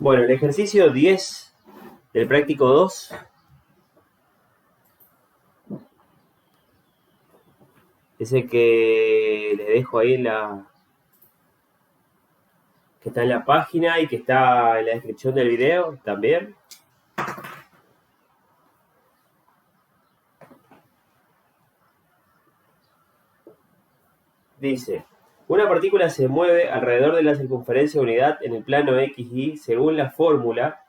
Bueno, el ejercicio 10 del práctico 2 es el que les dejo ahí que está en la página y que está en la descripción del video también. Dice, una partícula se mueve alrededor de la circunferencia de unidad en el plano X y según la fórmula,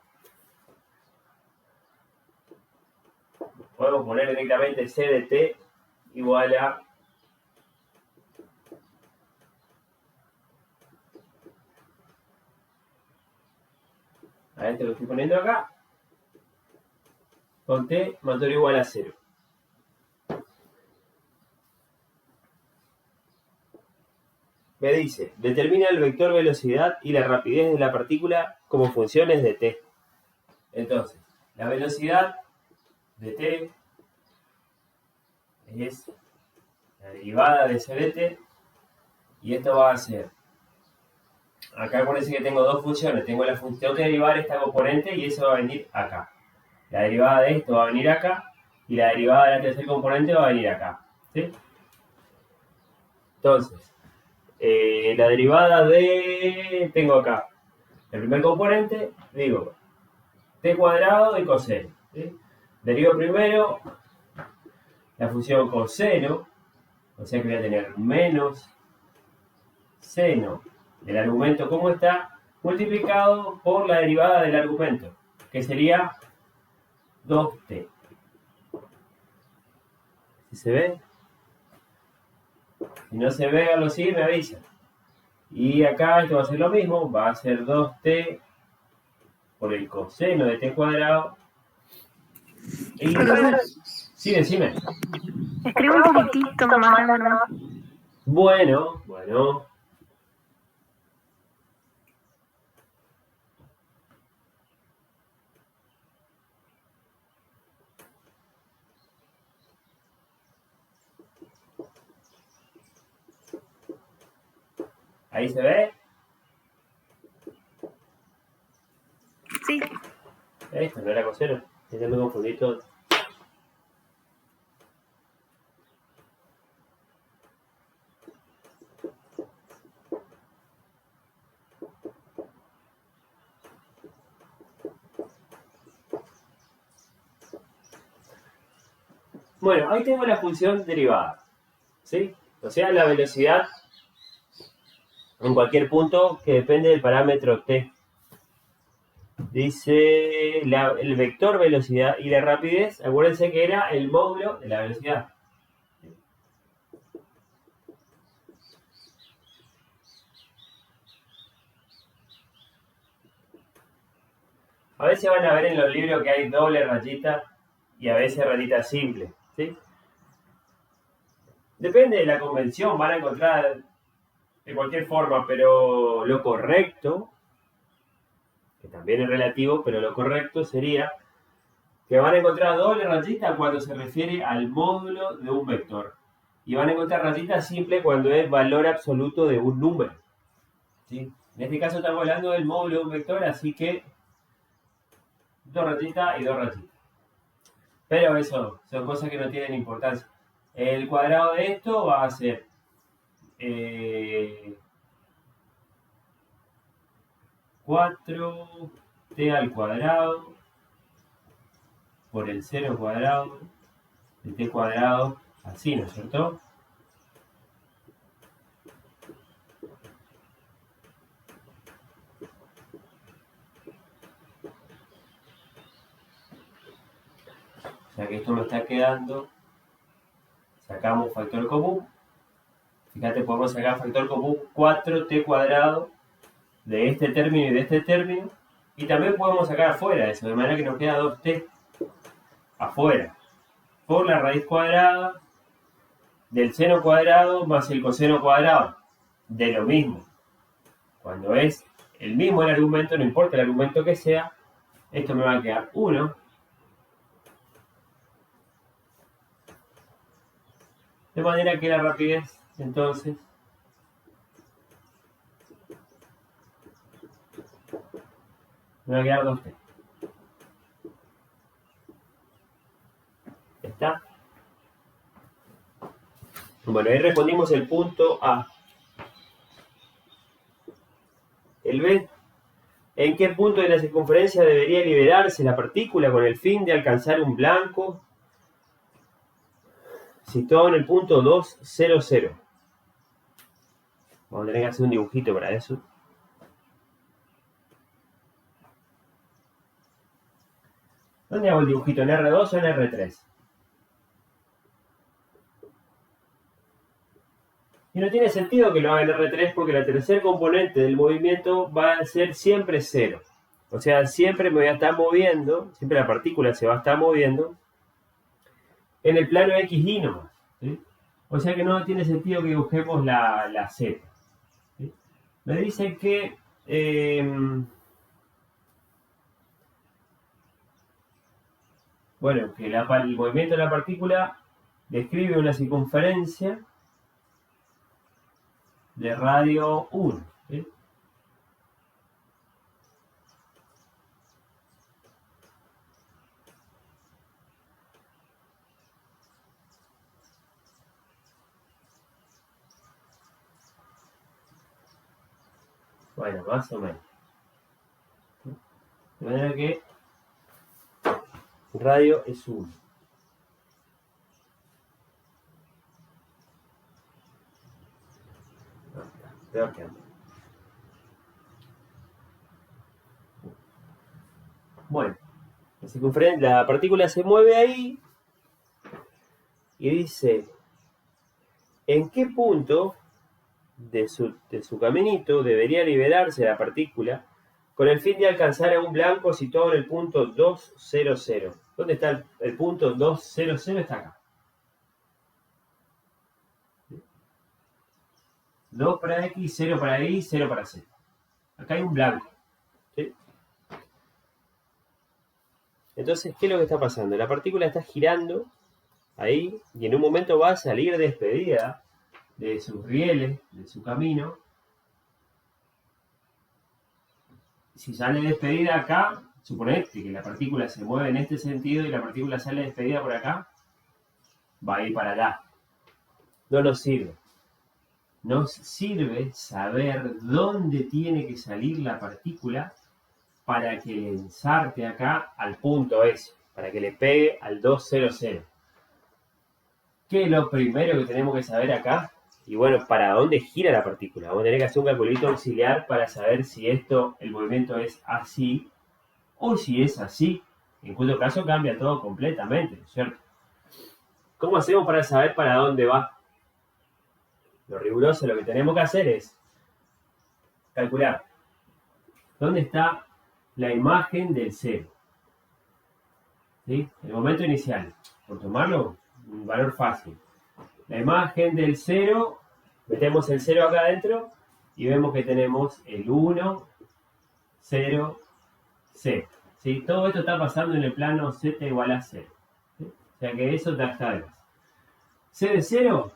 podemos poner directamente C de t igual a esto que estoy poniendo acá, con t mayor o igual a 0. Me dice, determina el vector velocidad y la rapidez de la partícula como funciones de t. Entonces, la velocidad de t es la derivada de c de t, y esto va a ser, acá acuérdense que tengo dos funciones, tengo la función que derivar esta componente y eso va a venir acá. La derivada de esto va a venir acá y la derivada de la tercera componente va a venir acá. ¿Sí? Entonces, la derivada de, tengo acá el primer componente, digo, t cuadrado y coseno. ¿Sí? Derivo primero la función coseno, o sea que voy a tener menos seno del argumento como está, multiplicado por la derivada del argumento, que sería 2t. ¿Sí se ve? Si no se ve, lo sigue, me avisa. Y acá esto va a ser lo mismo, va a ser 2t por el coseno de t cuadrado. Y sí, decime. Escribe un poquitito más grande, ¿no? Bueno. ¿Ahí se ve? Sí. Esto no era coseno, ya me confundí todo. Bueno, ahí tengo la función derivada, ¿sí? O sea, la velocidad en cualquier punto que depende del parámetro t. Dice el vector velocidad y la rapidez, acuérdense que era el módulo de la velocidad. A veces van a ver en los libros que hay doble rayita y a veces rayita simple, ¿sí? Depende de la convención, van a encontrar de cualquier forma, pero lo correcto, que también es relativo, pero lo correcto sería que van a encontrar doble rayita cuando se refiere al módulo de un vector. Y van a encontrar rayita simple cuando es valor absoluto de un número, ¿sí? En este caso estamos hablando del módulo de un vector, así que dos rayitas y dos rayitas. Pero eso son cosas que no tienen importancia. El cuadrado de esto va a ser 4t al cuadrado por el 0 cuadrado de t cuadrado, así, ¿no es cierto? O sea que esto me está quedando, sacamos factor común, fíjate, podemos sacar factor común 4t cuadrado de este término y de este término, y también podemos sacar afuera eso, de manera que nos queda 2t afuera, por la raíz cuadrada del seno cuadrado más el coseno cuadrado, de lo mismo. Cuando es el mismo el argumento, no importa el argumento que sea, esto me va a quedar 1. De manera que la rapidez, entonces, Me va a quedar 2t. ¿Está? Bueno, ahí respondimos el punto A. El B. ¿En qué punto de la circunferencia debería liberarse la partícula con el fin de alcanzar un blanco situado en el punto 2, 0, 0? Vamos a tener que hacer un dibujito para eso. ¿Dónde hago el dibujito? ¿En R2 o en R3? Y no tiene sentido que lo haga en R3 porque la tercer componente del movimiento va a ser siempre 0. O sea, siempre me voy a estar moviendo, siempre la partícula se va a estar moviendo en el plano XY nomás, ¿sí? O sea que no tiene sentido que dibujemos la Z. ¿Sí? Me dice que bueno, que el movimiento de la partícula describe una circunferencia de radio 1. ¿Sí? Bueno, más o menos. De manera que radio es 1. Peor que antes. Bueno, la partícula se mueve ahí y dice, ¿en qué punto de su caminito debería liberarse la partícula con el fin de alcanzar a un blanco situado en el punto 2, 0, 0? ¿Dónde está el punto 2, 0, 0? Está acá. 2 para X, 0 para Y, 0 para Z. Acá hay un blanco. ¿Sí? Entonces, ¿qué es lo que está pasando? La partícula está girando ahí y en un momento va a salir despedida de sus rieles, de su camino. Si sale despedida acá, suponete que la partícula se mueve en este sentido y la partícula sale despedida por acá, va a ir para allá. No nos sirve. Nos sirve saber dónde tiene que salir la partícula para que le ensarte acá al punto S, para que le pegue al 200. ¿Qué es lo primero que tenemos que saber acá? Y bueno, ¿para dónde gira la partícula? Vamos a tener que hacer un calculito auxiliar para saber si el movimiento es así o si es así, en cuyo caso cambia todo completamente, ¿no es cierto? ¿Cómo hacemos para saber para dónde va? Lo riguroso, lo que tenemos que hacer es calcular dónde está la imagen del 0. ¿Sí? El momento inicial, por tomarlo, un valor fácil. La imagen del 0, metemos el 0 acá adentro y vemos que tenemos el 1, 0, Z. ¿Sí? Todo esto está pasando en el plano Z igual a 0. ¿Sí? O sea que eso está de base. C de 0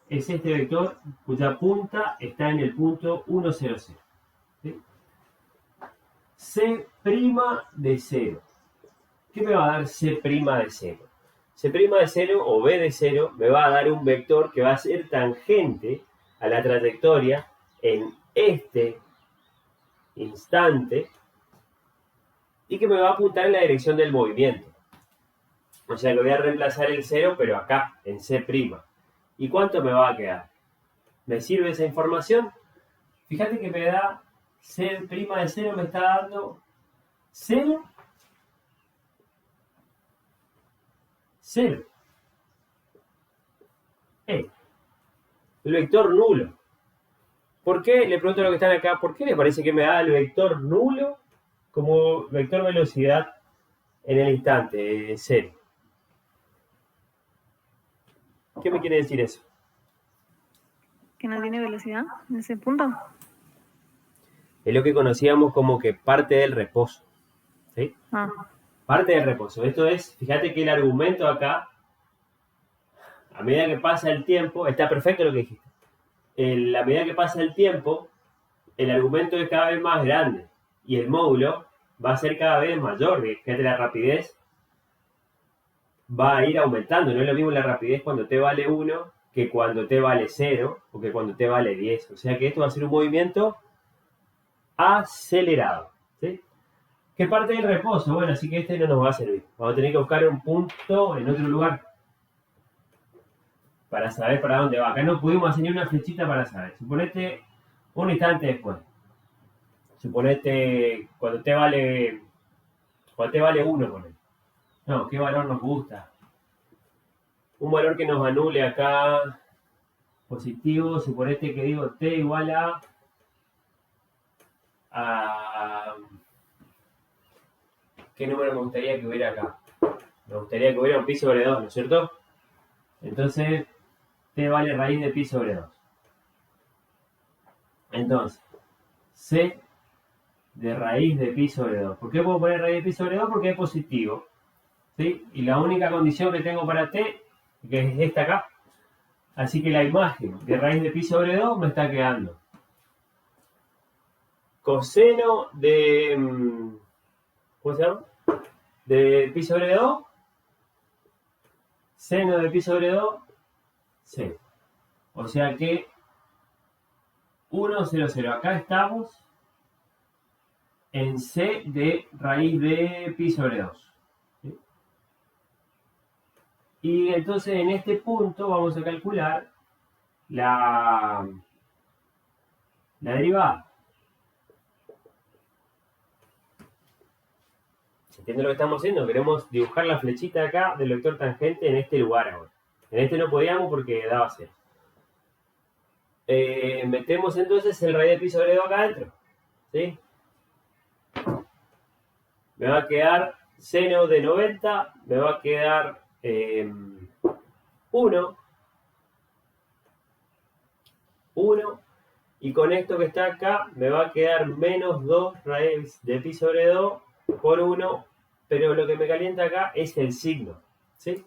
es este vector cuya punta está en el punto 1, 0, 0. ¿Sí? C' de 0. ¿Qué me va a dar C' de 0? C' de 0 o B de 0 me va a dar un vector que va a ser tangente a la trayectoria en este instante y que me va a apuntar en la dirección del movimiento. O sea que voy a reemplazar el 0, pero acá, en C'. ¿Y cuánto me va a quedar? ¿Me sirve esa información? Fíjate que me da C' de 0, me está dando 0, 0. El vector nulo. ¿Por qué? Le pregunto a los que están acá, ¿por qué le parece que me da el vector nulo como vector velocidad en el instante 0? ¿Qué me quiere decir eso? Que no tiene velocidad en ese punto. Es lo que conocíamos como que parte del reposo. ¿Sí? Parte del reposo. Esto es, fíjate que el argumento acá, a medida que pasa el tiempo, está perfecto lo que dijiste. A medida que pasa el tiempo, el argumento es cada vez más grande y el módulo va a ser cada vez mayor. Fíjate, la rapidez va a ir aumentando. No es lo mismo la rapidez cuando t vale 1 que cuando t vale 0 o que cuando t vale 10. O sea que esto va a ser un movimiento acelerado. ¿Sí? ¿Qué parte del reposo? Bueno, así que este no nos va a servir. Vamos a tener que buscar un punto en otro lugar para saber para dónde va. Acá no pudimos hacer ni una flechita para saber. Suponete un instante después. Suponete cuando t vale 1, ponele. No, ¿qué valor nos gusta? Un valor que nos anule acá positivo. Suponete que digo t igual a ¿qué número me gustaría que hubiera acá? Me gustaría que hubiera un pi sobre 2, ¿no es cierto? Entonces, t vale raíz de pi sobre 2. Entonces, c de raíz de pi sobre 2. ¿Por qué puedo poner raíz de pi sobre 2? Porque es positivo. ¿Sí? Y la única condición que tengo para t, que es esta acá. Así que la imagen de raíz de pi sobre 2 me está quedando. Coseno de... ¿cómo se llama? De pi sobre 2. Seno de pi sobre 2. C. O sea que 1, 0, 0. Acá estamos en c de raíz de pi sobre 2. ¿Sí? Y entonces en este punto vamos a calcular la derivada. ¿Se entiende lo que estamos haciendo? Queremos dibujar la flechita acá del vector tangente en este lugar ahora. En este no podíamos porque daba 0. Metemos entonces el raíz de pi sobre 2 acá adentro. ¿Sí? Me va a quedar seno de 90, me va a quedar 1, y con esto que está acá me va a quedar menos 2 raíz de pi sobre 2 por 1, pero lo que me calienta acá es el signo. ¿Sí?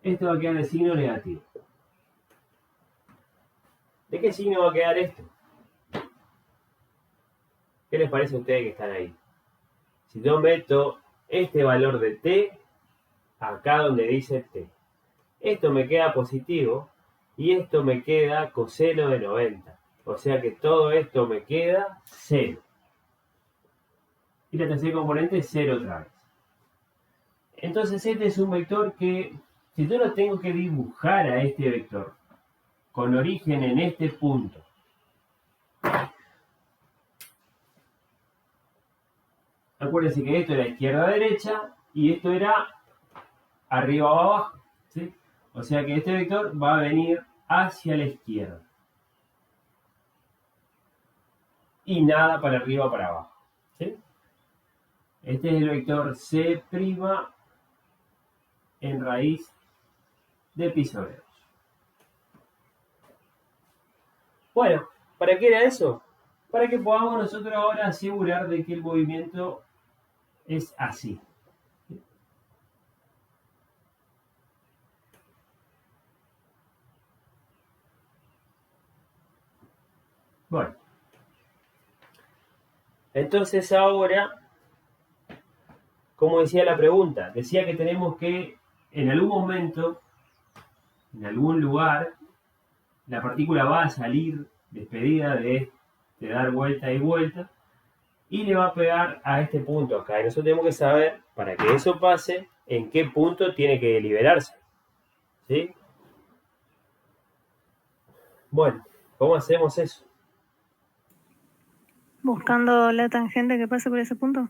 Esto va a quedar de signo negativo. ¿De qué signo va a quedar esto? ¿Qué les parece a ustedes que están ahí? Si yo meto este valor de t acá donde dice t, esto me queda positivo y esto me queda coseno de 90. O sea que todo esto me queda 0. Y la tercera componente es 0 otra vez. Entonces este es un vector que, si yo lo tengo que dibujar a este vector con origen en este punto, acuérdense que esto era izquierda-derecha y esto era arriba o abajo. ¿Sí? O sea que este vector va a venir hacia la izquierda. Y nada para arriba o para abajo. ¿Sí? Este es el vector C' en raíz de pi sobre 2. Bueno, ¿para qué era eso? Para que podamos nosotros ahora asegurar de que el movimiento es así. Bueno. Entonces ahora, como decía la pregunta, decía que tenemos que, en algún momento, en algún lugar, la partícula va a salir despedida de dar vuelta y vuelta, y le va a pegar a este punto acá. Y nosotros tenemos que saber, para que eso pase, en qué punto tiene que liberarse. ¿Sí? Bueno, ¿cómo hacemos eso? Buscando la tangente que pase por ese punto.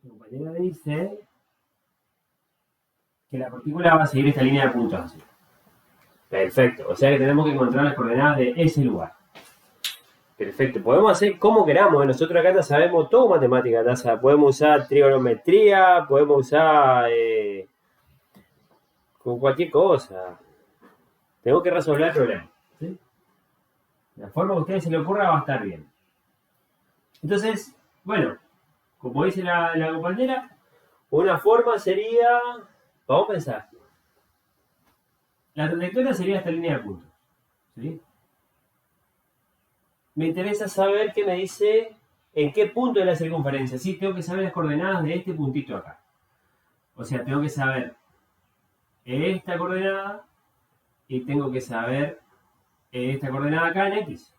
Mi compañera dice que la partícula va a seguir esta línea de puntos así. Perfecto, o sea que tenemos que encontrar las coordenadas de ese lugar. Perfecto, podemos hacer como queramos. Nosotros acá ya sabemos todo matemática. Podemos usar trigonometría, podemos usar con cualquier cosa. Tenemos que resolver el problema. ¿Sí? La forma que a ustedes se le ocurra va a estar bien. Entonces, bueno, como dice la compañera, Una forma sería, vamos a pensar, la trayectoria sería esta línea de puntos, ¿sí? Me interesa saber qué me dice en qué punto de la circunferencia. Sí, tengo que saber las coordenadas de este puntito acá. O sea, tengo que saber esta coordenada y tengo que saber esta coordenada acá en X.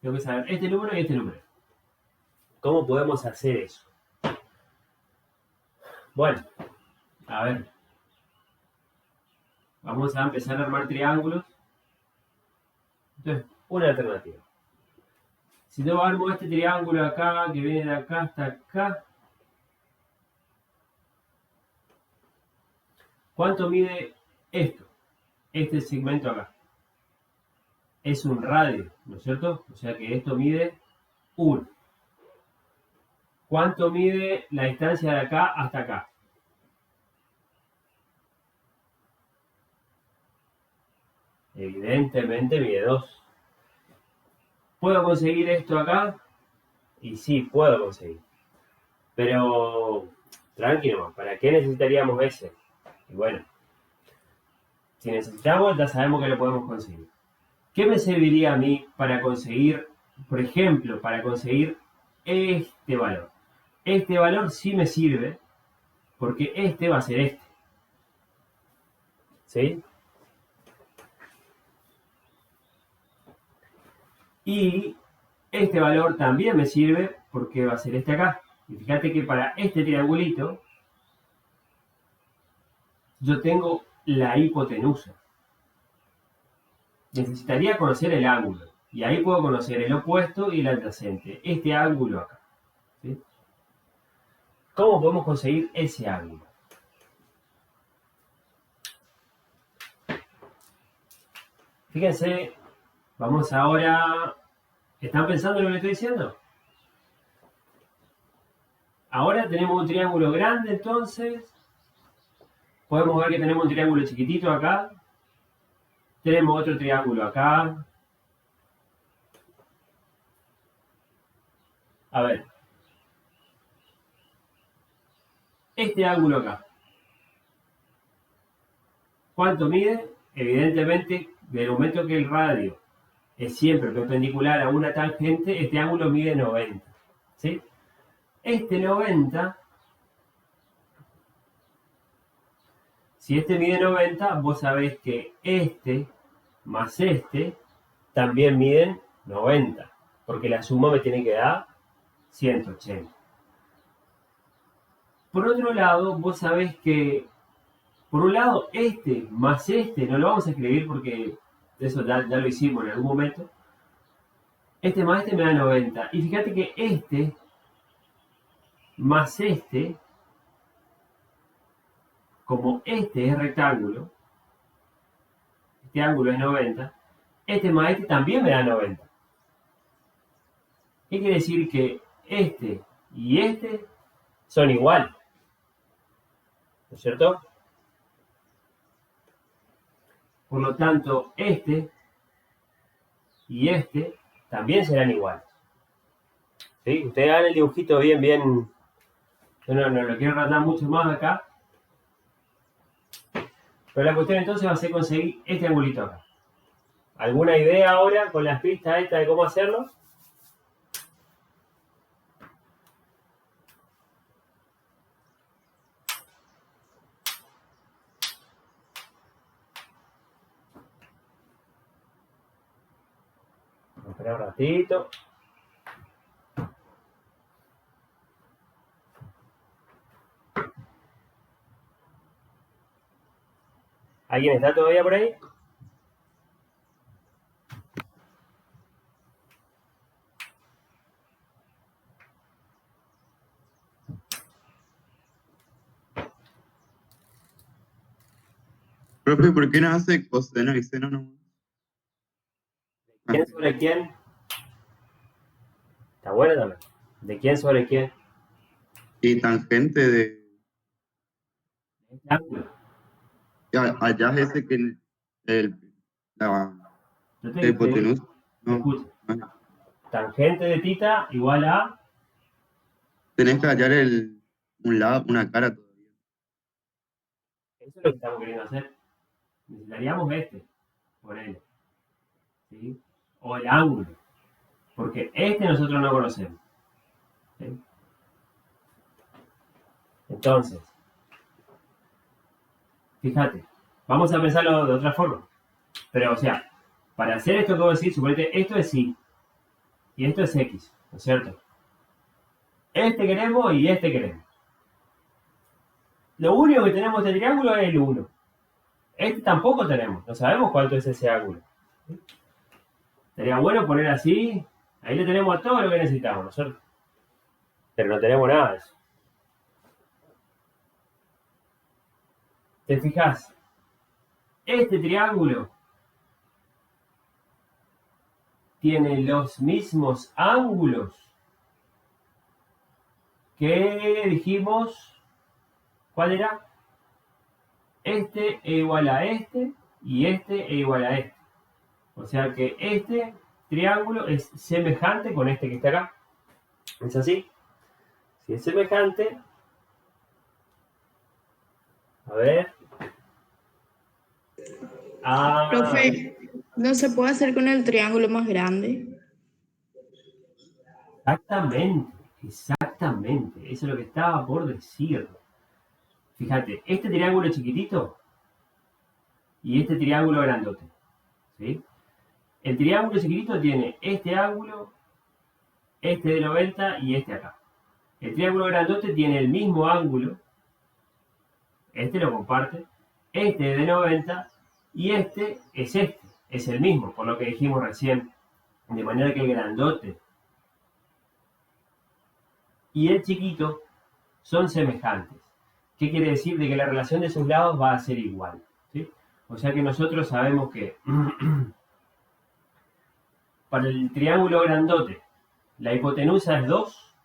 Tengo que saber este número y este número. ¿Cómo podemos hacer eso? Bueno, a ver. Vamos a empezar a armar triángulos. Entonces, una alternativa. Si yo armo este triángulo acá, que viene de acá hasta acá, ¿cuánto mide esto? Este segmento acá. Es un radio, ¿no es cierto? O sea que esto mide 1. ¿Cuánto mide la distancia de acá hasta acá? Evidentemente mide 2. ¿Puedo conseguir esto acá? Y sí, puedo conseguir. Pero, tranquilo, ¿para qué necesitaríamos ese? Y bueno, si necesitamos, ya sabemos que lo podemos conseguir. ¿Qué me serviría a mí para conseguir, por ejemplo, para conseguir este valor? Este valor sí me sirve porque este va a ser este. ¿Sí? Y este valor también me sirve porque va a ser este acá. Y fíjate que para este triangulito yo tengo la hipotenusa. Necesitaría conocer el ángulo. Y ahí puedo conocer el opuesto y el adyacente. Este ángulo acá. ¿Sí? ¿Cómo podemos conseguir ese ángulo? Fíjense, vamos ahora. ¿Están pensando en lo que estoy diciendo? Ahora tenemos un triángulo grande, entonces. Podemos ver que tenemos un triángulo chiquitito acá. Tenemos otro triángulo acá. A ver. Este ángulo acá. ¿Cuánto mide? Evidentemente, del momento que el radio es siempre perpendicular a una tangente, este ángulo mide 90. ¿Sí? Este 90, si este mide 90, vos sabés que este más este también miden 90, porque la suma me tiene que dar 180. Por otro lado, vos sabés que, por un lado, este más este, no lo vamos a escribir porque eso ya lo hicimos en algún momento. Este más este me da 90. Y fíjate que este más este, como este es rectángulo, este ángulo es 90, este más este también me da 90. ¿Qué quiere decir? Que este y este son iguales. ¿No es cierto? Por lo tanto, este y este también serán iguales. ¿Sí? Ustedes hagan el dibujito bien. Yo no lo quiero tratar mucho más acá. Pero la cuestión entonces va a ser conseguir este angulito acá. ¿Alguna idea ahora con las pistas estas de cómo hacerlo? Vamos a esperar un ratito. ¿Alguien está todavía por ahí? Profe, ¿por qué no hace coseno y seno nomás? ¿Quién sobre quién? Está bueno también. ¿De quién sobre quién? Y tangente de Este ángulo. allá es ese que la Yo te hipotenusa. No, escucho. no. Tangente de tita igual a... Tenés que hallar el un lado, una cara todavía. Eso es lo que estamos queriendo hacer. Necesitaríamos ponele, ¿sí? O el ángulo, porque nosotros no conocemos, ¿sí? Entonces, fíjate, vamos a pensarlo de otra forma. Pero, o sea, para hacer esto que voy a decir, suponete, esto es Y y esto es X, ¿no es cierto? Este queremos y este queremos. Lo único que tenemos de triángulo es el 1. Este tampoco tenemos, no sabemos cuánto es ese ángulo. Sería bueno poner así, ahí le tenemos a todo lo que necesitamos, ¿no es cierto? Pero no tenemos nada de eso. ¿Te fijas? Este triángulo tiene los mismos ángulos que dijimos, ¿cuál era? Este es igual a este y este es igual a este. O sea que este triángulo es semejante con este que está acá. ¿Es así? Si es semejante, a ver. Profe, ¿no se puede hacer con el triángulo más grande? Exactamente. Eso es lo que estaba por decir. Fíjate, este triángulo chiquitito y este triángulo grandote. ¿Sí? El triángulo chiquitito tiene este ángulo, este de 90 y este acá. El triángulo grandote tiene el mismo ángulo, este lo comparte, este es de 90 y este, es el mismo, por lo que dijimos recién. De manera que el grandote y el chiquito son semejantes. ¿Qué quiere decir? De que la relación de sus lados va a ser igual, ¿sí? O sea que nosotros sabemos que para el triángulo grandote la hipotenusa es 2.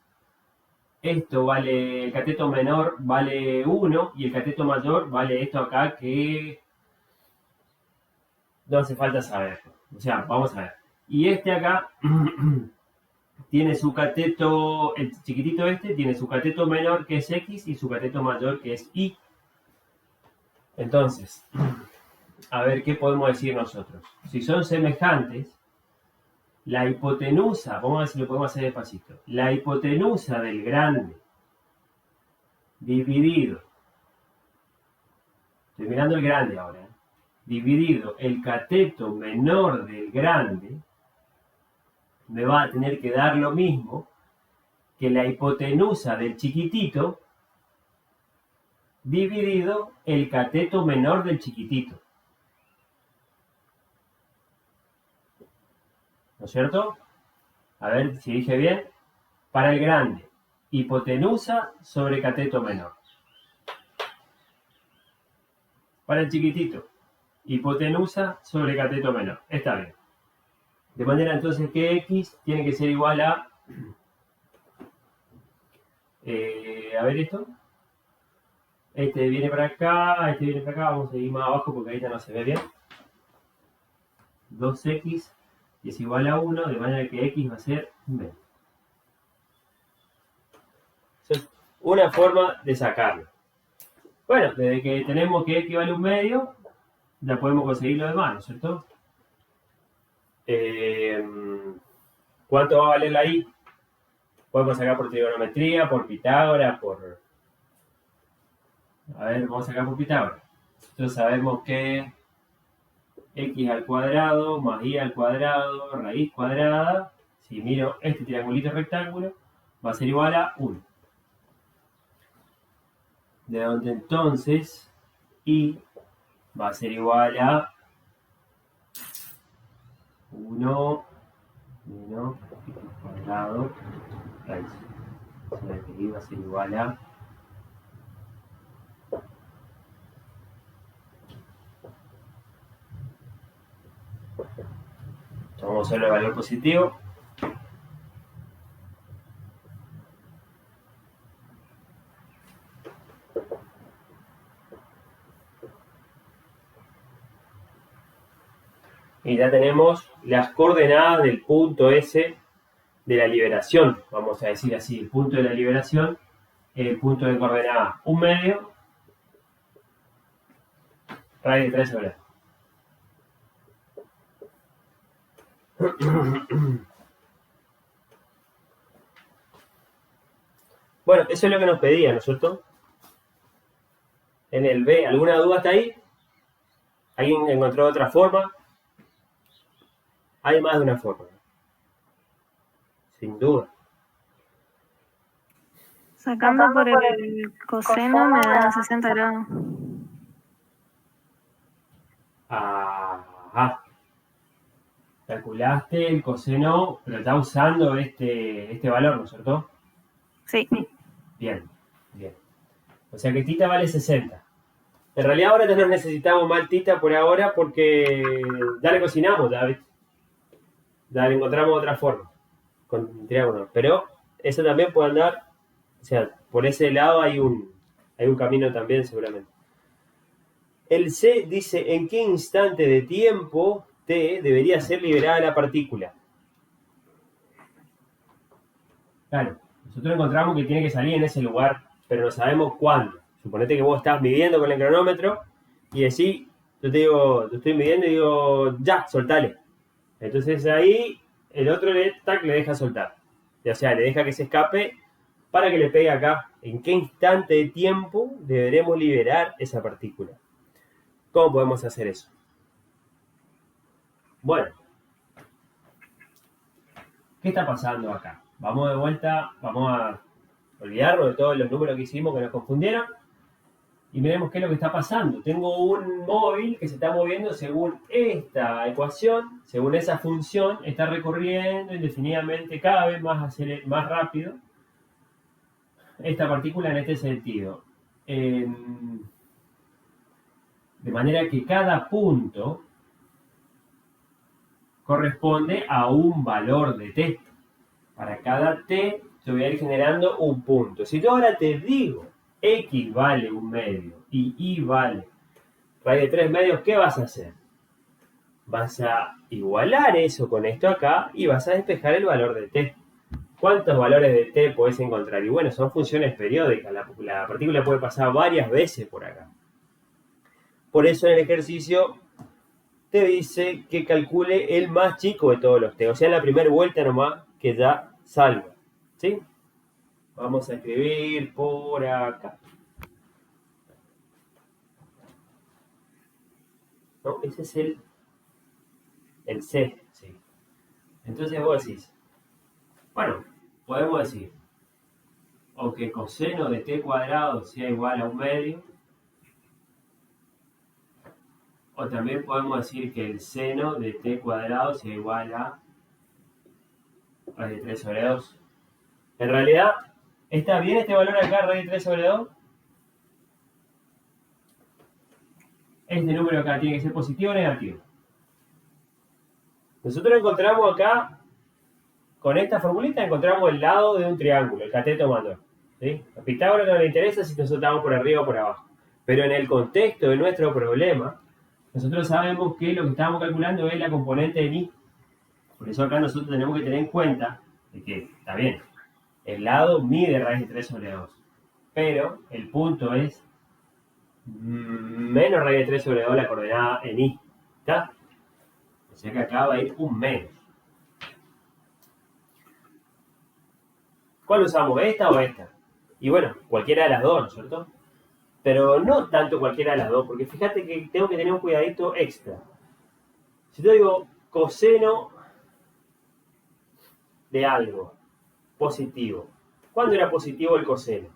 Esto vale, el cateto menor vale 1 y el cateto mayor vale esto acá que no hace falta saberlo. O sea, vamos a ver. Y este acá tiene su cateto, el chiquitito este tiene su cateto menor que es X y su cateto mayor que es Y. Entonces, a ver qué podemos decir nosotros. Si son semejantes, la hipotenusa, vamos a ver si lo podemos hacer despacito. La hipotenusa del grande dividido, estoy mirando el grande ahora, dividido el cateto menor del grande, me va a tener que dar lo mismo que la hipotenusa del chiquitito dividido el cateto menor del chiquitito. ¿No es cierto? A ver si dije bien. Para el grande, hipotenusa sobre cateto menor. Para el chiquitito, hipotenusa sobre cateto menor. Está bien. De manera entonces que X tiene que ser igual a... a ver esto. Este viene para acá, este viene para acá. Vamos a seguir más abajo porque ahorita no se ve bien. 2X es igual a 1, de manera que X va a ser 20. Eso es una forma de sacarlo. Bueno, desde que tenemos que X vale 1/2, ya podemos conseguir lo demás, ¿no es cierto? ¿Cuánto va a valer la Y? Podemos sacar por trigonometría, por Pitágoras, por... A ver, vamos a sacar por Pitágoras. Entonces sabemos que X al cuadrado más Y al cuadrado, raíz cuadrada, si miro este triangulito rectángulo, va a ser igual a 1. De donde entonces Y va a ser igual a 1 menos X cuadrado raíz. O sea que Y va a ser igual a... Vamos a hacerlo el valor positivo. Y ya tenemos las coordenadas del punto S de la liberación, vamos a decir así, el punto de la liberación el punto de coordenada 1/2 raíz de 3 sobre 2. Bueno, eso es lo que nos pedía, ¿no es cierto? En el B, ¿alguna duda hasta ahí? ¿Alguien encontró otra forma? Hay más de una forma, sin duda. Sacando por el coseno me da 60 grados. Ajá. Calculaste el coseno, pero está usando este valor, ¿no es cierto? Sí. Bien. O sea que tita vale 60. En realidad ahora no necesitamos más tita por ahora porque ya le cocinamos, David. Ya le encontramos otra forma con triángulo. Pero eso también puede andar, o sea, por ese lado hay un camino también seguramente. El C dice, ¿en qué instante de tiempo T debería ser liberada la partícula? Claro, nosotros encontramos que tiene que salir en ese lugar, pero no sabemos cuándo. Suponete que vos estás midiendo con el cronómetro y decís, yo te digo, te estoy midiendo y digo, ya, soltale. Entonces ahí el otro le deja soltar. O sea, le deja que se escape para que le pegue acá. ¿En qué instante de tiempo deberemos liberar esa partícula? ¿Cómo podemos hacer eso? Bueno, ¿qué está pasando acá? Vamos de vuelta, vamos a olvidarnos de todos los números que hicimos que nos confundieron y miremos qué es lo que está pasando. Tengo un móvil que se está moviendo según esta ecuación, según esa función, está recorriendo indefinidamente cada vez más rápido esta partícula en este sentido. De manera que cada punto corresponde a un valor de t. Para cada t yo voy a ir generando un punto. Si yo ahora te digo x vale 1/2 y y vale raíz de 3/2, ¿qué vas a hacer? Vas a igualar eso con esto acá y vas a despejar el valor de t. ¿Cuántos valores de t podés encontrar? Y bueno, son funciones periódicas. La partícula puede pasar varias veces por acá. Por eso en el ejercicio te dice que calcule el más chico de todos los t. O sea, en la primera vuelta nomás que ya salga. ¿Sí? Vamos a escribir por acá. No, ese es el C. ¿Sí? Entonces vos decís, bueno, podemos decir, o que coseno de t cuadrado sea igual a 1/2, o también podemos decir que el seno de t cuadrado sea igual a raíz de 3/2. En realidad, ¿está bien este valor acá, raíz de 3/2? Este número acá tiene que ser positivo o negativo. Nosotros encontramos acá, con esta formulita, encontramos el lado de un triángulo, el cateto mayor. ¿Sí? A Pitágoras no le interesa si nosotros estamos por arriba o por abajo. Pero en el contexto de nuestro problema, nosotros sabemos que lo que estamos calculando es la componente de i. Por eso acá nosotros tenemos que tener en cuenta de que, está bien, el lado mide raíz de 3/2. Pero el punto es menos raíz de 3/2 la coordenada en i. ¿Está? O sea que acá va a ir un menos. ¿Cuál usamos? ¿Esta o esta? Y bueno, cualquiera de las dos, ¿no es cierto? Pero no tanto cualquiera de las dos, porque fíjate que tengo que tener un cuidadito extra. Si yo digo coseno de algo positivo, ¿cuándo era positivo el coseno?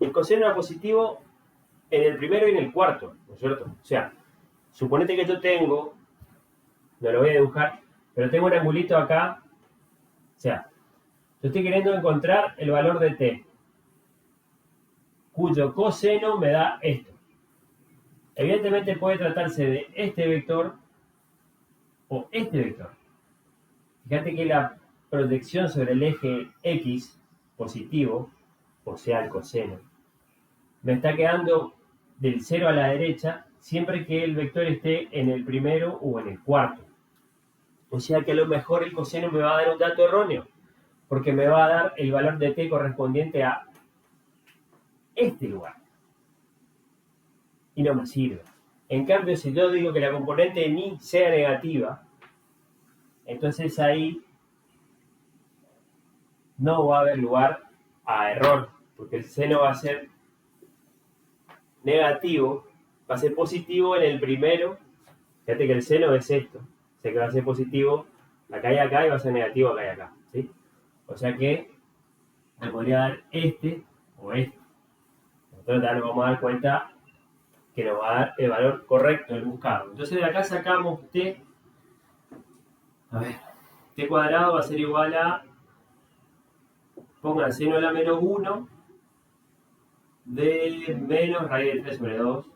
El coseno era positivo en el primero y en el cuarto, ¿no es cierto? O sea, suponete que yo tengo, no lo voy a dibujar, pero tengo un angulito acá, o sea, yo estoy queriendo encontrar el valor de t, cuyo coseno me da esto. Evidentemente puede tratarse de este vector o este vector. Fíjate que la proyección sobre el eje X positivo, o sea el coseno, me está quedando del 0 a la derecha siempre que el vector esté en el primero o en el cuarto. O sea que a lo mejor el coseno me va a dar un dato erróneo, porque me va a dar el valor de t correspondiente a este lugar. Y no me sirve. En cambio, si yo digo que la componente de mi sea negativa, entonces ahí no va a haber lugar a error, porque el seno va a ser negativo, va a ser positivo en el primero. Fíjate que el seno es esto, o sea que va a ser positivo acá y acá y va a ser negativo acá y acá, ¿sí? O sea que me podría dar este o este. Nosotros ya nos vamos a dar cuenta que nos va a dar el valor correcto, el buscado. Entonces de acá sacamos t, a ver, t cuadrado va a ser igual a, pongan seno a la menos 1 de menos raíz de 3 sobre 2.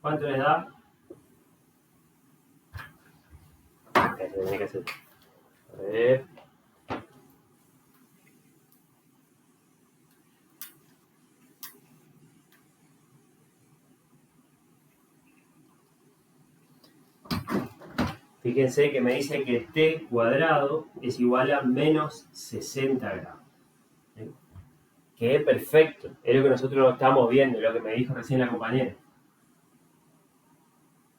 ¿Cuánto les da? Eso tiene que ser. A ver. Fíjense que me dice que t cuadrado es igual a menos 60 grados. ¿Sí? Que es perfecto. Es lo que nosotros estamos viendo, lo que me dijo recién la compañera.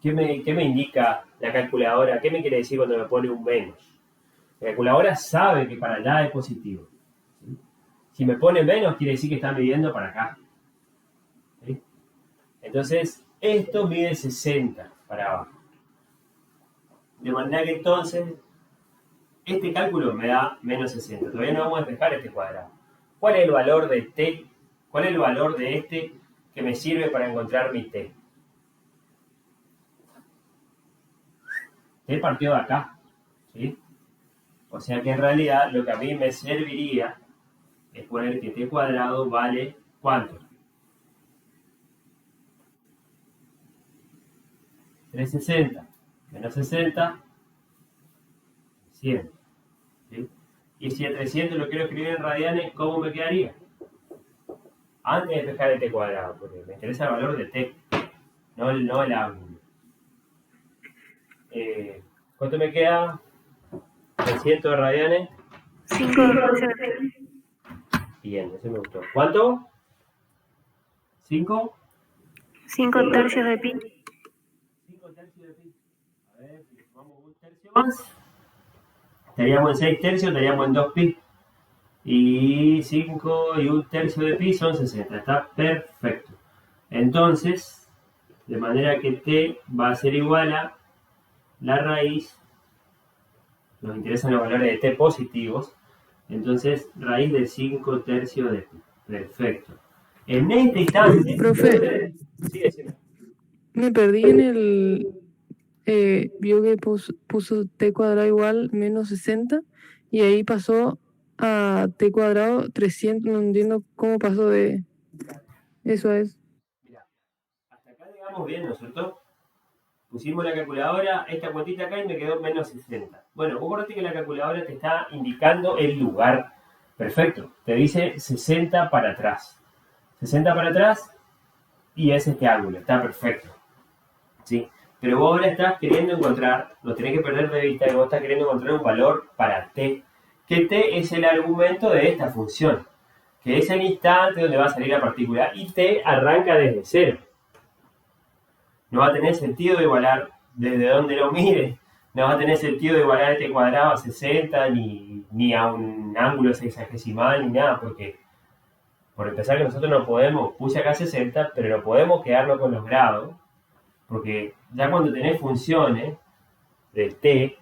¿Qué me indica la calculadora? ¿Qué me quiere decir cuando me pone un menos? La calculadora sabe que para allá es positivo. ¿Sí? Si me pone menos, quiere decir que está midiendo para acá. ¿Sí? Entonces, esto mide 60 para abajo. De manera que entonces, este cálculo me da menos 60. Todavía no vamos a despejar este cuadrado. ¿Cuál es el valor de t? ¿Cuál es el valor de este que me sirve para encontrar mi t? T partió de acá, ¿sí? O sea que en realidad lo que a mí me serviría es poner que t cuadrado vale ¿cuánto? 360 menos 60, 100. ¿Sí? Y si el 300 lo quiero escribir en radianes, ¿cómo me quedaría? Antes de despejar el t cuadrado, porque me interesa el valor de t, no el ángulo. ¿Cuánto me queda? 300 de radianes. 5 tercios de pi. Bien, ese me gustó. ¿Cuánto? 5. 5 tercios de pi. 5 tercios de pi. A ver, si sumamos un tercio más, estaríamos en 6 tercios, estaríamos en 2 pi. Y 5 y un tercio de pi son 60. Está perfecto. Entonces, de manera que t va a ser igual a la raíz, nos interesan los valores de t positivos, entonces raíz de 5 tercios de pi. Perfecto. En este instante... Profe, Sí, decime. me perdí en el... vio que puso t cuadrado igual menos 60 y ahí pasó a t cuadrado 300. No entiendo cómo pasó de eso a eso. Mirá, hasta acá llegamos bien, ¿no es cierto? Pusimos la calculadora, esta cuentita acá y me quedó menos 60. Bueno, vos acordate que la calculadora te está indicando el lugar. Perfecto. Te dice 60 para atrás. 60 para atrás y es este ángulo. Está perfecto. ¿Sí? Pero vos ahora estás queriendo encontrar, no tenés que perder de vista que vos estás queriendo encontrar un valor para t. Que t es el argumento de esta función. Que es el instante donde va a salir la partícula. Y t arranca desde cero. No va a tener sentido igualar desde donde lo mire. No va a tener sentido igualar este cuadrado a 60 ni a un ángulo sexagesimal ni nada. Porque, por empezar, que nosotros no podemos, puse acá 60, pero no podemos quedarnos con los grados. Porque ya cuando tenés funciones de t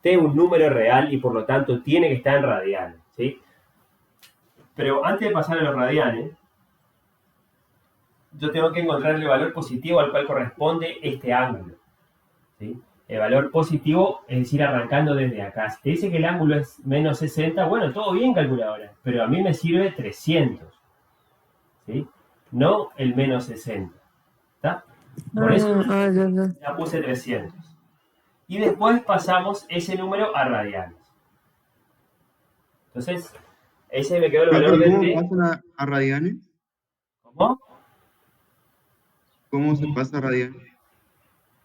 es un número real y por lo tanto tiene que estar en radianes, ¿sí? Pero antes de pasar a los radianes, yo tengo que encontrar el valor positivo al cual corresponde este ángulo, ¿sí? El valor positivo, es decir, arrancando desde acá. Si te dice que el ángulo es menos 60, bueno, todo bien calculadora, pero a mí me sirve 300, ¿sí? No el menos 60, ¿está? Por eso ya puse 300. Y después pasamos ese número a radianes. Entonces, ese me quedó el valor de t. ¿Cómo pasa a radianes? ¿Cómo? ¿Cómo se pasa a radianes?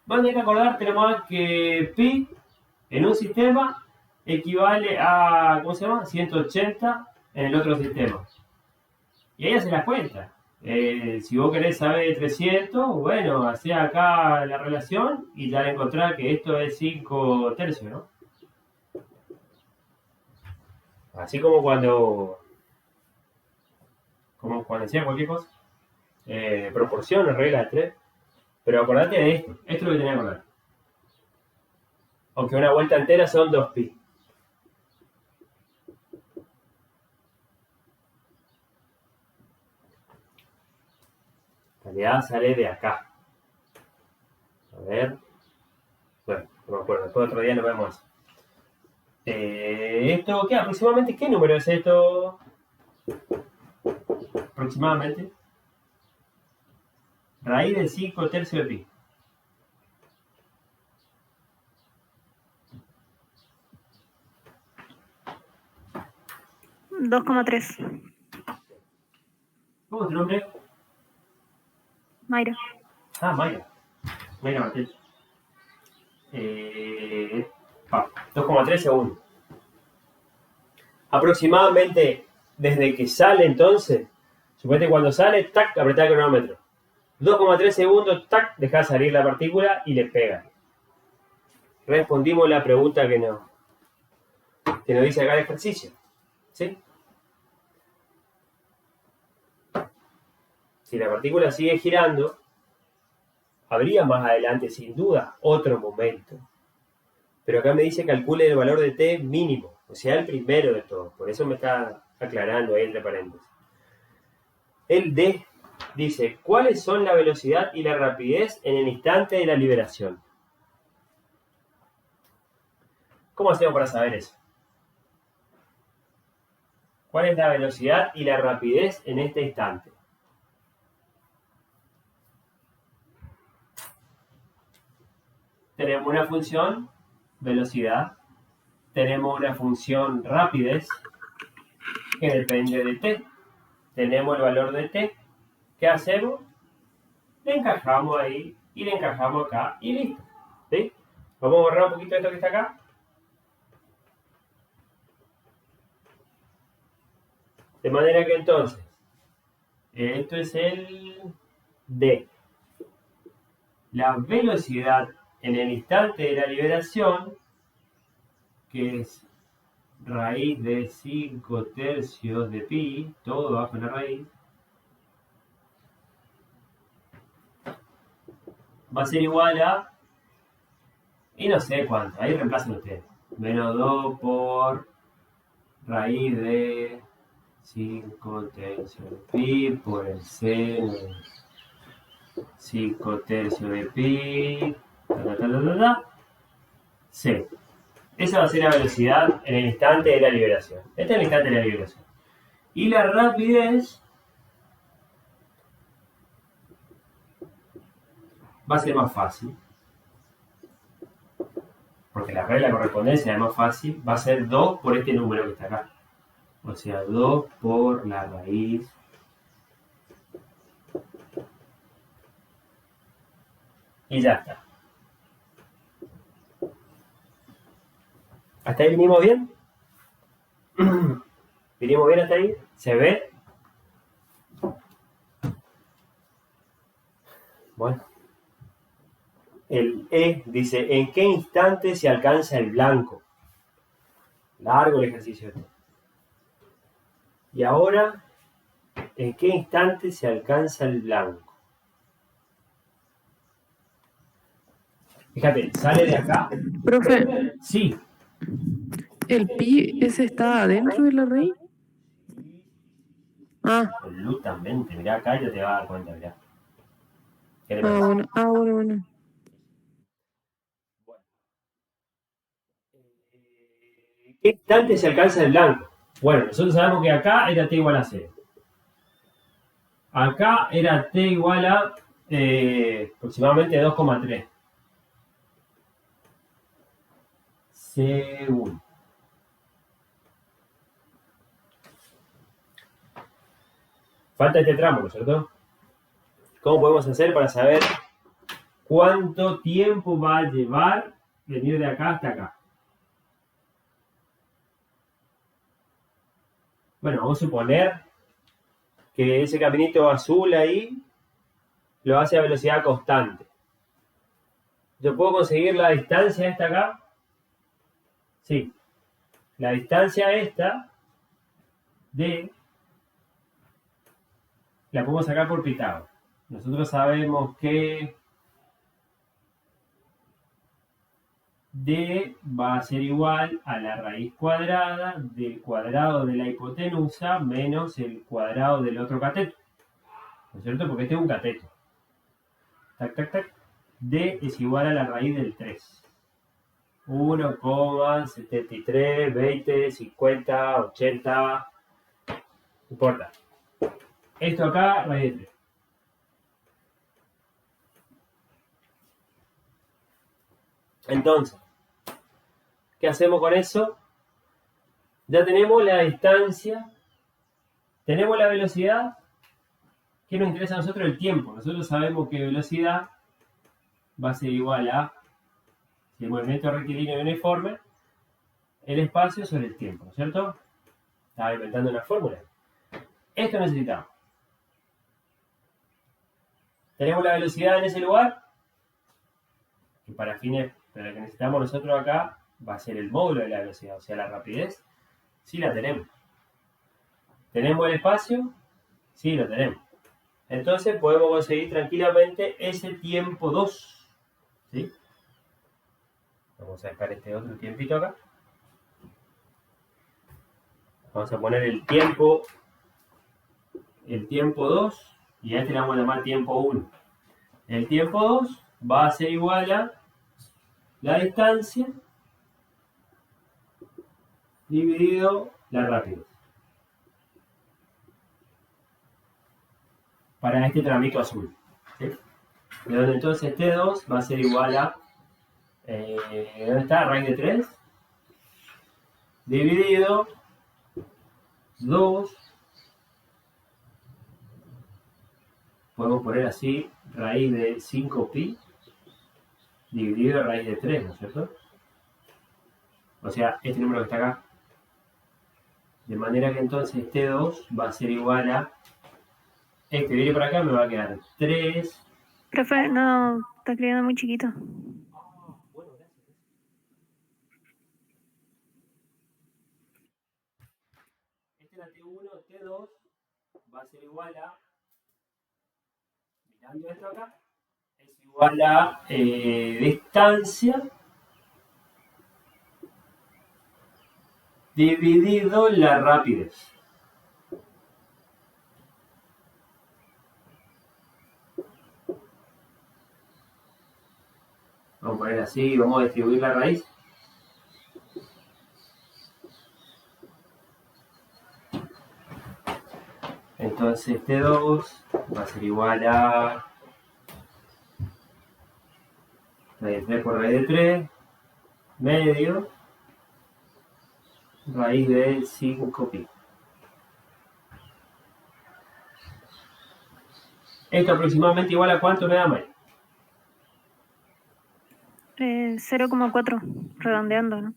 Vos tenés que acordarte nomás que pi en un sistema equivale a, ¿cómo se llama? 180 en el otro sistema. Y ahí haces las cuentas. Si vos querés saber de 300, bueno, hacé acá la relación y ya encontrar que esto es 5 tercios, ¿no? Así como cuando hacía cualquier cosa. Proporciones, regla de 3. Pero acordate de esto. Esto es lo que tenés que acordar. Aunque una vuelta entera son 2pi. En realidad sale de acá. A ver. Bueno, no me acuerdo. Después otro día lo vemos. ¿Esto qué? ¿Aproximadamente qué número es esto? Aproximadamente. Raíz de 5 tercios de pi. $2,3. ¿Cómo es tu nombre? Mayra. Ah, Mayra. Mayra Martel. 2,3 segundos. Aproximadamente desde que sale entonces, suponete cuando sale, tac, apretá el cronómetro. 2,3 segundos, tac, dejá salir la partícula y le pega. Respondimos la pregunta que nos dice acá el ejercicio. ¿Sí? Si la partícula sigue girando, habría más adelante, sin duda, otro momento. Pero acá me dice calcule el valor de t mínimo, o sea, el primero de todos. Por eso me está aclarando ahí entre paréntesis. El D dice, ¿cuáles son la velocidad y la rapidez en el instante de la liberación? ¿Cómo hacemos para saber eso? ¿Cuál es la velocidad y la rapidez en este instante? Tenemos una función velocidad, tenemos una función rapidez que depende de t. Tenemos el valor de t. ¿Qué hacemos? Le encajamos ahí y le encajamos acá y listo. ¿Sí? Vamos a borrar un poquito esto que está acá. De manera que entonces, esto es el D. La velocidad en el instante de la liberación, que es raíz de 5 tercios de pi, todo bajo la raíz, va a ser igual a, y no sé cuánto, ahí reemplacen ustedes, menos 2 por raíz de 5 tercios de pi por el seno de 5 tercios de pi, C. Esa va a ser la velocidad en el instante de la liberación. Este es el instante de la liberación. Y la rapidez va a ser más fácil. Porque la regla de correspondencia es más fácil. Va a ser 2 por este número que está acá. O sea, 2 por la raíz. Y ya está. ¿Hasta ahí vinimos bien? ¿Vinimos bien hasta ahí? ¿Se ve? Bueno. El E dice, ¿en qué instante se alcanza el blanco? Largo el ejercicio este. Y ahora, ¿en qué instante se alcanza el blanco? Fíjate, sale de acá. Profe, Sí. ¿el pi ese está adentro de la raíz? Ah, Absolutamente. Mirá acá y ya te vas a dar cuenta, mirá. ¿Qué le parece? bueno. ¿Qué instante se alcanza el blanco? Bueno, nosotros sabemos que acá era t igual a 0. Acá era t igual a aproximadamente 2,3 segundos. Falta este tramo, ¿no es cierto? ¿Cómo podemos hacer para saber cuánto tiempo va a llevar venir de acá hasta acá? Bueno, vamos a suponer que ese caminito azul ahí lo hace a velocidad constante. ¿Yo puedo conseguir la distancia esta acá? Sí. La distancia esta la podemos sacar por Pitágoras. Nosotros sabemos que D va a ser igual a la raíz cuadrada del cuadrado de la hipotenusa menos el cuadrado del otro cateto. ¿No es cierto? Porque este es un cateto. Tac, tac, tac. D es igual a la raíz del 3. 1,73, 20, 50, 80. No importa. Esto acá, raíz de 3. Entonces, ¿qué hacemos con eso? Ya tenemos la distancia, tenemos la velocidad. ¿Qué nos interesa a nosotros? El tiempo. Nosotros sabemos que velocidad va a ser igual a, si el movimiento rectilíneo y uniforme, el espacio sobre el tiempo, ¿no es cierto? Estaba inventando una fórmula. Esto necesitamos. Tenemos la velocidad en ese lugar, que para fines, pero lo que necesitamos nosotros acá va a ser el módulo de la velocidad, o sea, la rapidez. Sí la tenemos. ¿Tenemos el espacio? Sí lo tenemos. Entonces podemos conseguir tranquilamente ese tiempo 2. ¿Sí? Vamos a dejar este otro tiempito acá. Vamos a poner el tiempo 2 y a este le vamos a llamar tiempo 1. El tiempo 2 va a ser igual a la distancia dividido la rapidez. Para este tramito azul. ¿Sí? De donde entonces T2 va a ser igual a, ¿dónde está? Raíz de 3 dividido 2, podemos poner así, raíz de 5pi dividido raíz de 3, ¿no es cierto? O sea, este número que está acá. De manera que entonces T2 va a ser igual a, este viene para acá, me va a quedar 3. Profe, no, está escribiendo muy chiquito. Bueno, gracias. Este es la T1, T2 va a ser igual a, mirando esto acá, es igual a distancia dividido la rapidez. Vamos a poner así, vamos a distribuir la raíz. Entonces T2 va a ser igual a raíz de 3 por raíz de 3, medio, raíz de 5pi. Esto aproximadamente igual a ¿cuánto me da, Mari? 0,4, redondeando, ¿no?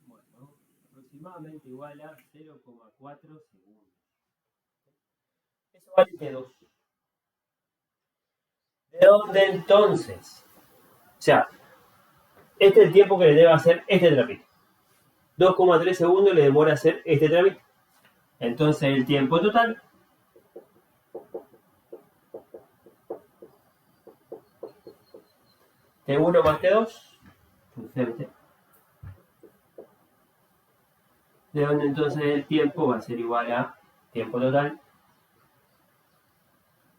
Bueno, aproximadamente igual a 0,4 segundos. Eso vale T2. ¿De dónde entonces? O sea, este es el tiempo que le debe hacer este trámite. 2,3 segundos le demora hacer este trámite. Entonces el tiempo total T1 más T2, de donde entonces el tiempo va a ser igual a tiempo total.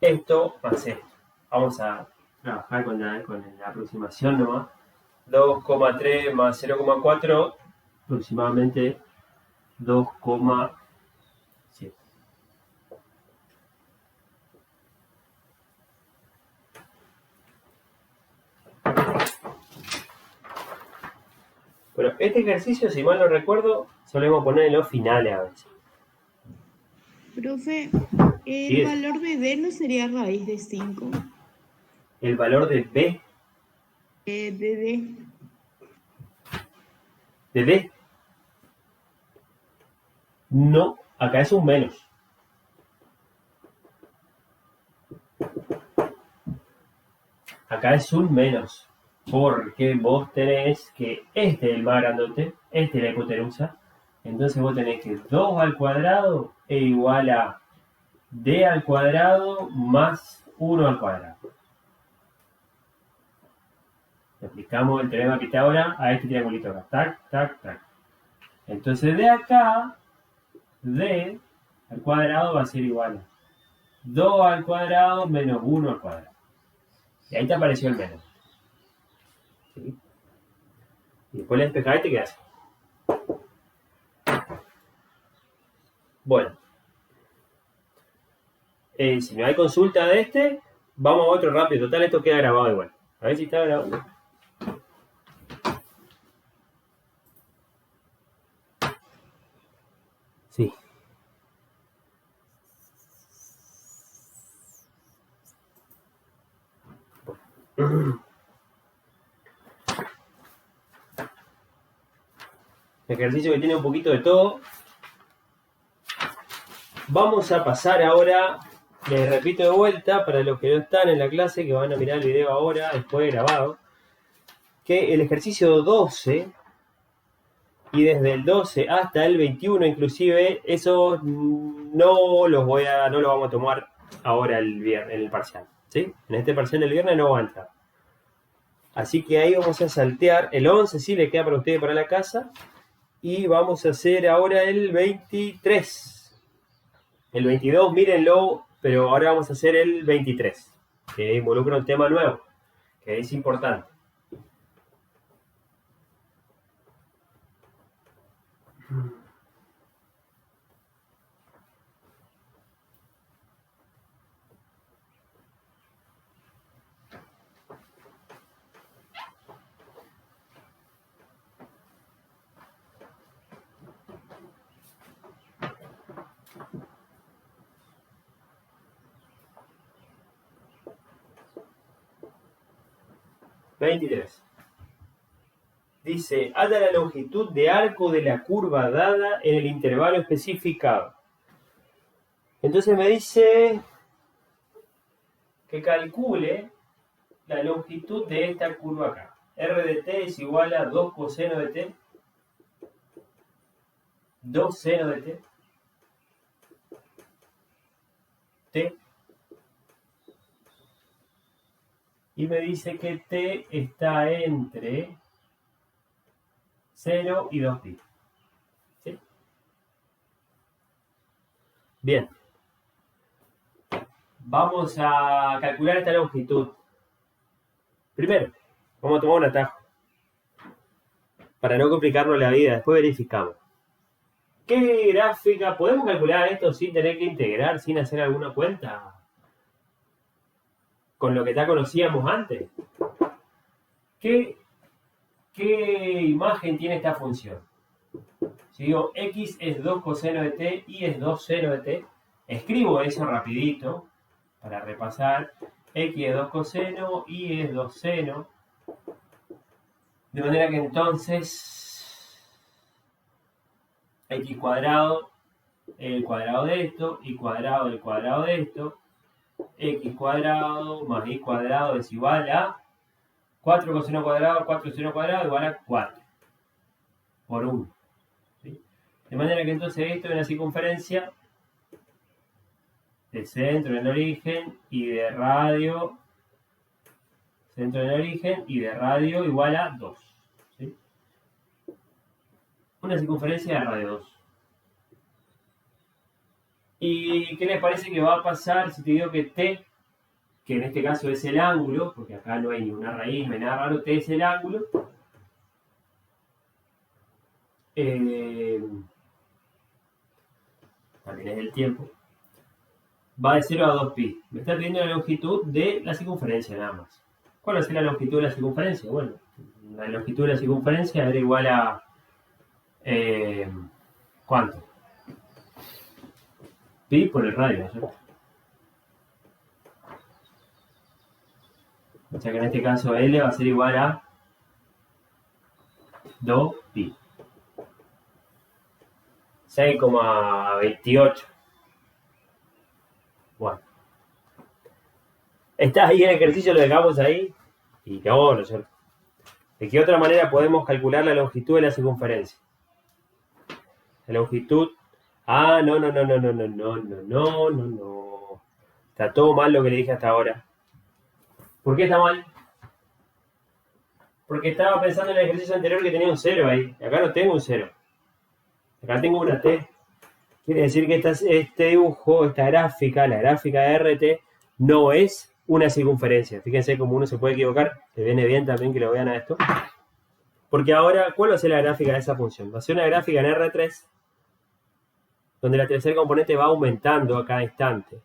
Esto más esto. Vamos a trabajar con la aproximación nomás. 2,3 más 0,4, aproximadamente 2,7. Bueno, este ejercicio, si mal no recuerdo, solemos poner en los finales a veces. Profe, Sí, el valor de D no sería raíz de 5. El valor de B, De D. de D, no, acá es un menos. Acá es un menos, porque vos tenés que este es el más grandote, este es la hipotenusa, entonces vos tenés que 2 al cuadrado es igual a d al cuadrado más 1 al cuadrado. Aplicamos el teorema de Pitágoras a este triangulito acá, tac, tac, tac. Entonces de acá, d al cuadrado va a ser igual a 2 al cuadrado menos 1 al cuadrado. Y ahí te apareció el menos. ¿Sí? Y después le despejás y te quedas. Bueno. Si no hay consulta de este, vamos a otro rápido. Total, esto queda grabado igual. A ver si está grabado. Sí. Ejercicio que tiene un poquito de todo. Vamos a pasar ahora, les repito de vuelta, para los que no están en la clase, que van a mirar el video ahora, después grabado, que el ejercicio 12, y desde el 12 hasta el 21 inclusive, eso no lo vamos a tomar ahora el viernes, en el parcial, ¿sí? En este parcial del viernes no va a entrar. Así que ahí vamos a saltear, el 11 sí le queda para ustedes para la casa, y vamos a hacer ahora el 23. El 22, mírenlo, pero ahora vamos a hacer el 23, que involucra un tema nuevo, que es importante. Dice, halla la longitud de arco de la curva dada en el intervalo especificado. Entonces me dice que calcule la longitud de esta curva acá. R de t es igual a 2 coseno de t, 2 seno de t, t, y me dice que t está entre 0 y 2pi. ¿Sí? Bien. Vamos a calcular esta longitud. Primero, vamos a tomar un atajo. Para no complicarnos la vida, después verificamos. ¿Qué gráfica? ¿Podemos calcular esto sin tener que integrar, sin hacer alguna cuenta? Con lo que ya conocíamos antes. ¿Qué imagen tiene esta función? Si digo x es 2 coseno de t, y es 2 seno de t, escribo eso rapidito para repasar. X es 2 coseno, y es 2 seno. De manera que entonces x cuadrado es el cuadrado de esto, y cuadrado del cuadrado de esto, x cuadrado más y cuadrado es igual a 4 coseno cuadrado, 4 seno cuadrado igual a 4 por 1. ¿Sí? De manera que entonces esto es una circunferencia de centro en el origen y de radio, centro en el origen y de radio igual a 2. ¿Sí? Una circunferencia de radio 2. ¿Y qué les parece que va a pasar si te digo que t, que en este caso es el ángulo, porque acá no hay ninguna raíz, no hay nada raro, t es el ángulo, también es el tiempo, va de 0 a 2pi. Me está pidiendo la longitud de la circunferencia nada más. ¿Cuál va a ser la longitud de la circunferencia? Bueno, la longitud de la circunferencia era igual a... ¿cuánto? Pi por el radio, ¿no es cierto? O sea que en este caso L va a ser igual a 2pi. 6,28. Bueno. Está ahí el ejercicio, lo dejamos ahí. Y no, ¿no es cierto? ¿De qué otra manera podemos calcular la longitud de la circunferencia? La longitud. Ah, no. Está todo mal lo que le dije hasta ahora. ¿Por qué está mal? Porque estaba pensando en el ejercicio anterior que tenía un 0 ahí. Acá no tengo un 0. Acá tengo una T. Quiere decir que este dibujo, esta gráfica, la gráfica de RT, no es una circunferencia. Fíjense cómo uno se puede equivocar. Te viene bien también que lo vean a esto. Porque ahora, ¿cuál va a ser la gráfica de esa función? Va a ser una gráfica en R3, donde la tercer componente va aumentando a cada instante.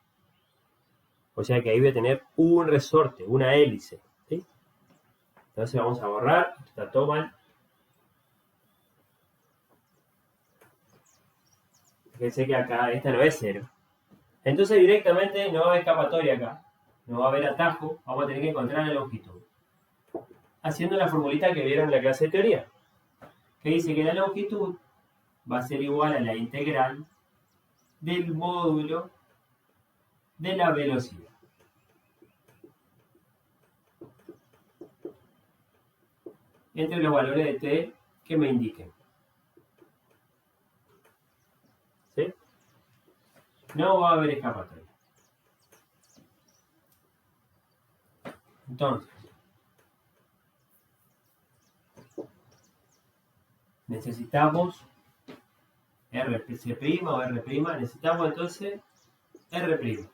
O sea que ahí voy a tener un resorte, una hélice. ¿Sí? Entonces vamos a borrar. Esto está todo mal. Fíjense que acá esta no es 0. Entonces directamente no va a haber escapatoria acá. No va a haber atajo. Vamos a tener que encontrar la longitud. Haciendo la formulita que vieron en la clase de teoría. Que dice que la longitud va a ser igual a la integral del módulo de la velocidad. Entre los valores de t que me indiquen. ¿Sí? No va a haber escapatoria. Entonces, necesitamos RC' o R', necesitamos entonces R'.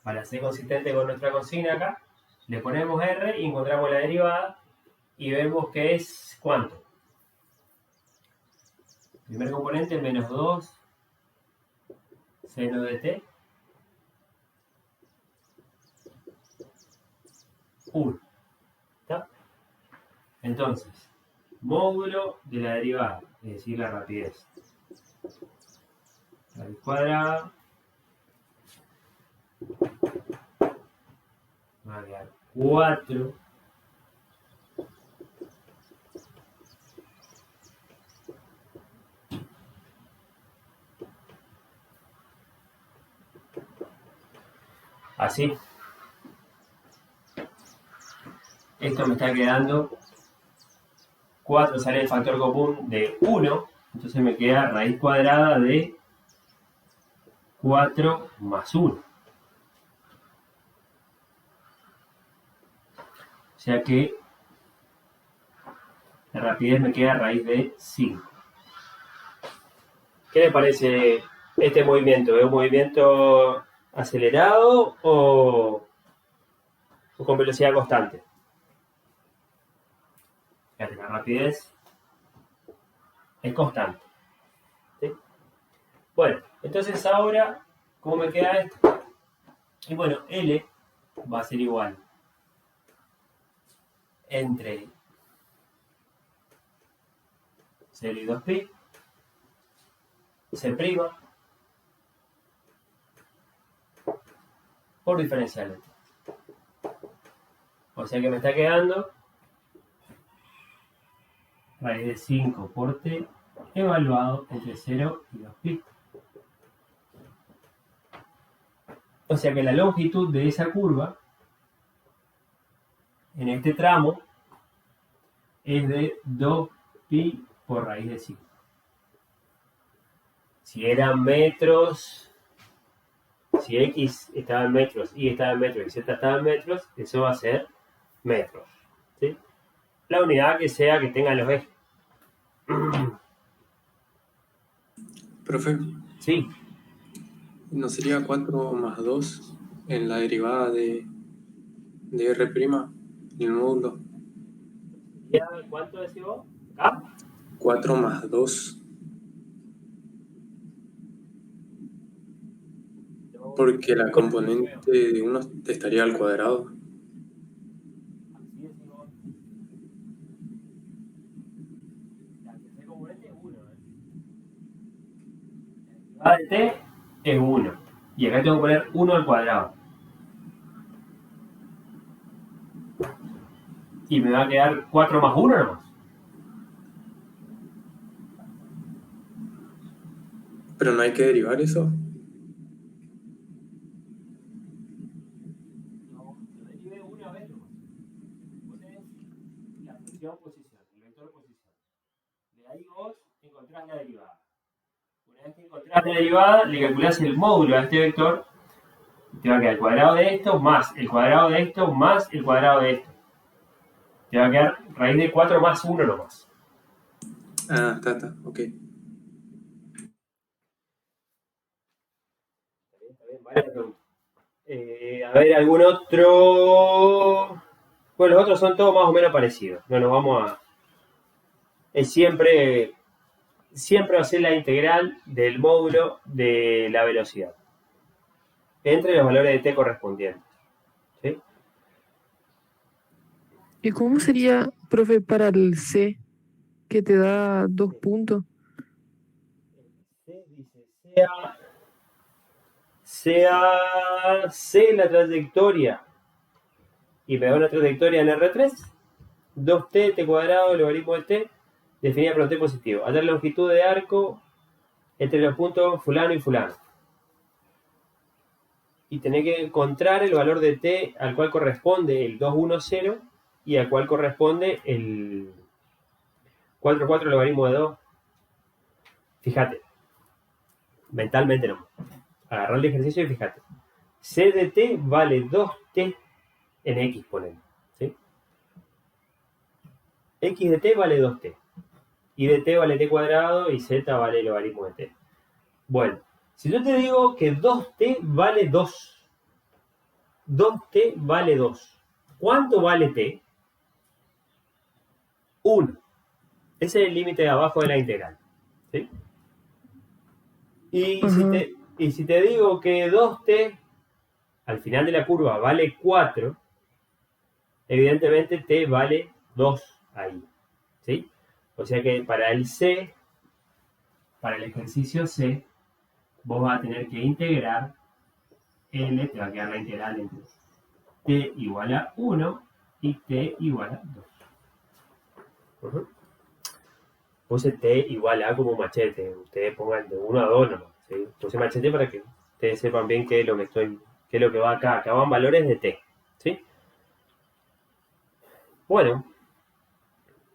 Para ser consistente con nuestra consigna acá, le ponemos R y encontramos la derivada y vemos que es ¿cuánto? Primer componente menos 2 seno de t 1. ¿Está? Entonces, módulo de la derivada, es decir, la rapidez. Raíz cuadrada. Va a quedar 4 así. Esto me está quedando 4, sale el factor común de 1, entonces me queda raíz cuadrada de 4 más 1. O sea que la rapidez me queda raíz de 5. ¿Qué le parece este movimiento? ¿Es un movimiento acelerado o con velocidad constante? Fíjate, la rapidez es constante. ¿Sí? Bueno, entonces ahora, ¿cómo me queda esto? Y bueno, L va a ser igual entre 0 y 2pi, C' por diferencial. O sea que me está quedando raíz de 5 por t evaluado entre 0 y 2pi. O sea que la longitud de esa curva en este tramo es de 2pi por raíz de 5. Si eran metros, si x estaba en metros, y estaba en metros y z estaba en metros, eso va a ser metros. ¿Sí? La unidad que sea que tengan los ejes. Profe, Sí, ¿no sería 4 más 2 en la derivada de R' en el módulo? ¿cuánto decís vos? ¿Ah? 4 más 2. Porque la componente de 1 estaría al cuadrado. Así decís vos. La tercera componente es 1. La derivada de t es 1. Y acá tengo que poner 1 al cuadrado. Y me va a quedar 4 más 1 nomás. Pero no hay que derivar eso. una vez nomás. Vos tenés la función posición, el vector posición. De ahí vos encontrás la derivada. Una vez que encontrás la derivada, le calculás el módulo a este vector. Te va a quedar el cuadrado de esto más el cuadrado de esto más el cuadrado de esto. Te va a quedar raíz de 4 más 1 nomás. Ah, está, ok. Está bien, vale la pregunta. A ver, algún otro. Bueno, los otros son todos más o menos parecidos. No nos vamos a. Es siempre va a ser la integral del módulo de la velocidad entre los valores de t correspondientes. ¿Sí? ¿Y cómo sería, profe, para el C, que te da 2 puntos? Dice, sea C la trayectoria y me da una trayectoria en R3, 2t, t cuadrado, logaritmo de t, definida por t positivo. A tal longitud de arco entre los puntos fulano y fulano. Y tenés que encontrar el valor de t al cual corresponde el 210 y al cual corresponde el 4 logaritmo de 2. Fíjate, mentalmente no. Agarrar el ejercicio y fíjate. C de t vale 2t en x, ponele. ¿Sí? X de t vale 2t. Y de t vale t cuadrado y z vale el logaritmo de t. Bueno, si yo te digo que 2t vale 2, 2t vale 2, ¿cuánto vale t? 1. Ese es el límite de abajo de la integral. ¿Sí? Y si te digo que 2t al final de la curva vale 4, evidentemente t vale 2 ahí. ¿Sí? O sea que para el C, para el ejercicio C, vos vas a tener que integrar L, te va a quedar la integral entre t igual a 1 y t igual a 2. Puse t igual a como machete. Ustedes pongan de 1 a 2 nomás. ¿Sí? Puse machete para que ustedes sepan bien qué es lo que va acá. Acá van valores de t. ¿Sí? Bueno.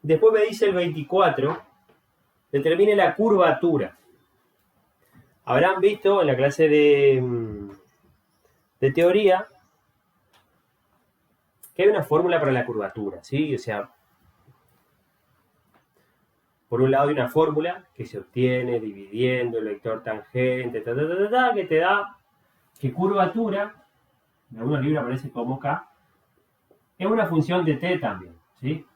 Después me dice el 24. Determine la curvatura. Habrán visto en la clase de teoría que hay una fórmula para la curvatura. ¿Sí? O sea, por un lado hay una fórmula que se obtiene dividiendo el vector tangente, que te da que curvatura, en algunos libros aparece como K, es una función de t también, ¿sí?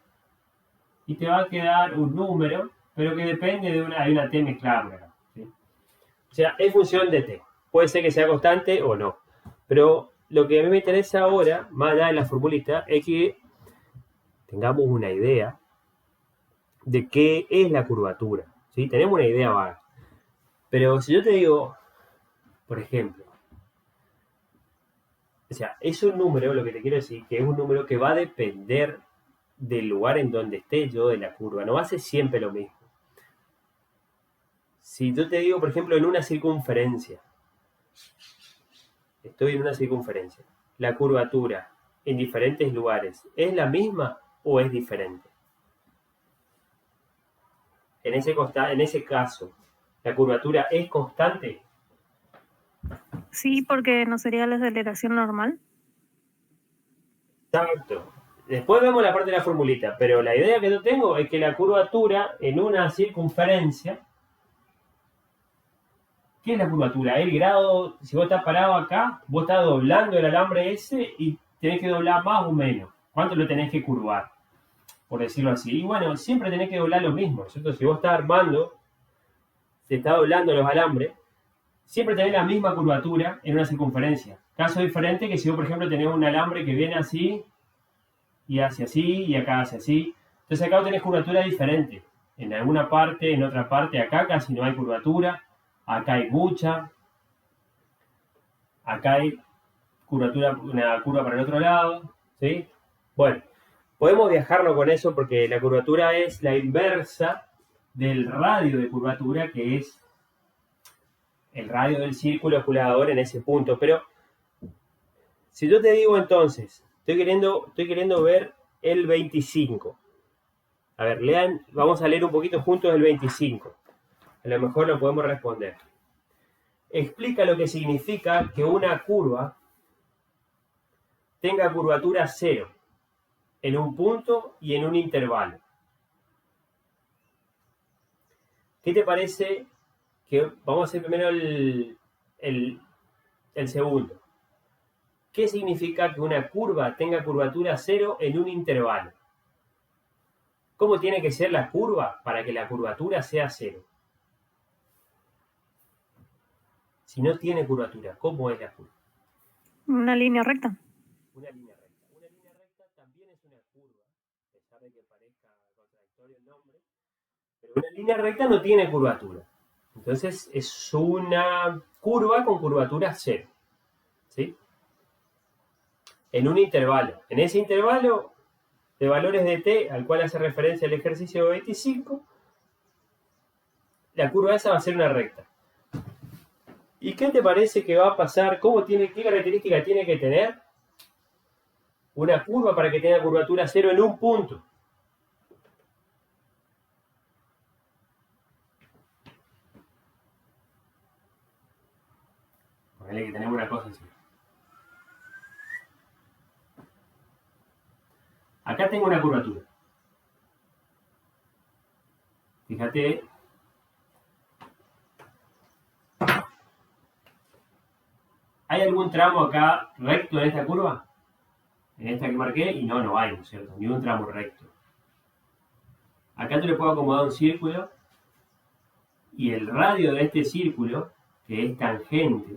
Y te va a quedar un número, pero que depende de hay una t mezclada, ¿sí? O sea, es función de t. Puede ser que sea constante o no. Pero lo que a mí me interesa ahora, más allá de la formulita, es que tengamos una idea de qué es la curvatura. ¿Sí? Tenemos una idea vaga. Pero si yo te digo, por ejemplo, o sea, es un número, lo que te quiero decir, que es un número que va a depender del lugar en donde esté yo de la curva. No va a ser siempre lo mismo. Si yo te digo, por ejemplo, en una circunferencia, estoy en una circunferencia, la curvatura en diferentes lugares, ¿es la misma o es diferente? En ese caso, ¿la curvatura es constante? Sí, porque no sería la aceleración normal. Exacto. Después vemos la parte de la formulita, pero la idea que yo tengo es que la curvatura en una circunferencia, ¿qué es la curvatura? El grado, si vos estás parado acá, vos estás doblando el alambre ese y tenés que doblar más o menos. ¿Cuánto lo tenés que curvar? Por decirlo así. Y bueno, siempre tenés que doblar lo mismo, ¿cierto? Si vos estás armando, se está doblando los alambres, siempre tenés la misma curvatura en una circunferencia. Caso diferente que si vos, por ejemplo, tenés un alambre que viene así, y hace así, y acá hace así. Entonces acá tenés curvatura diferente. En alguna parte, en otra parte, acá casi no hay curvatura. Acá hay mucha. Acá hay curvatura, una curva para el otro lado. ¿Sí? Bueno, podemos viajarlo con eso porque la curvatura es la inversa del radio de curvatura, que es el radio del círculo osculador en ese punto. Pero si yo te digo entonces Estoy queriendo ver el 25. A ver, lean, vamos a leer un poquito juntos el 25. A lo mejor lo podemos responder. Explica lo que significa que una curva tenga curvatura cero en un punto y en un intervalo. ¿Qué te parece que vamos a hacer primero el segundo? ¿Qué significa que una curva tenga curvatura cero en un intervalo? ¿Cómo tiene que ser la curva para que la curvatura sea cero? Si no tiene curvatura, ¿cómo es la curva? Una línea recta. Una línea recta. Una línea recta también es una curva, a pesar de que parezca contradictorio el nombre, pero una línea recta no tiene curvatura. Entonces es una curva con curvatura cero. ¿Sí? En un intervalo. En ese intervalo de valores de t al cual hace referencia el ejercicio 25, la curva esa va a ser una recta. ¿Y qué te parece que va a pasar? ¿Qué característica tiene que tener una curva para que tenga curvatura cero en un punto? Ponele que tenemos una cosa así. Acá tengo una curvatura. Fíjate. ¿Hay algún tramo acá recto en esta curva? En esta que marqué, y no hay, ¿no es cierto? Ni un tramo recto. Acá te le puedo acomodar un círculo, y el radio de este círculo, que es tangente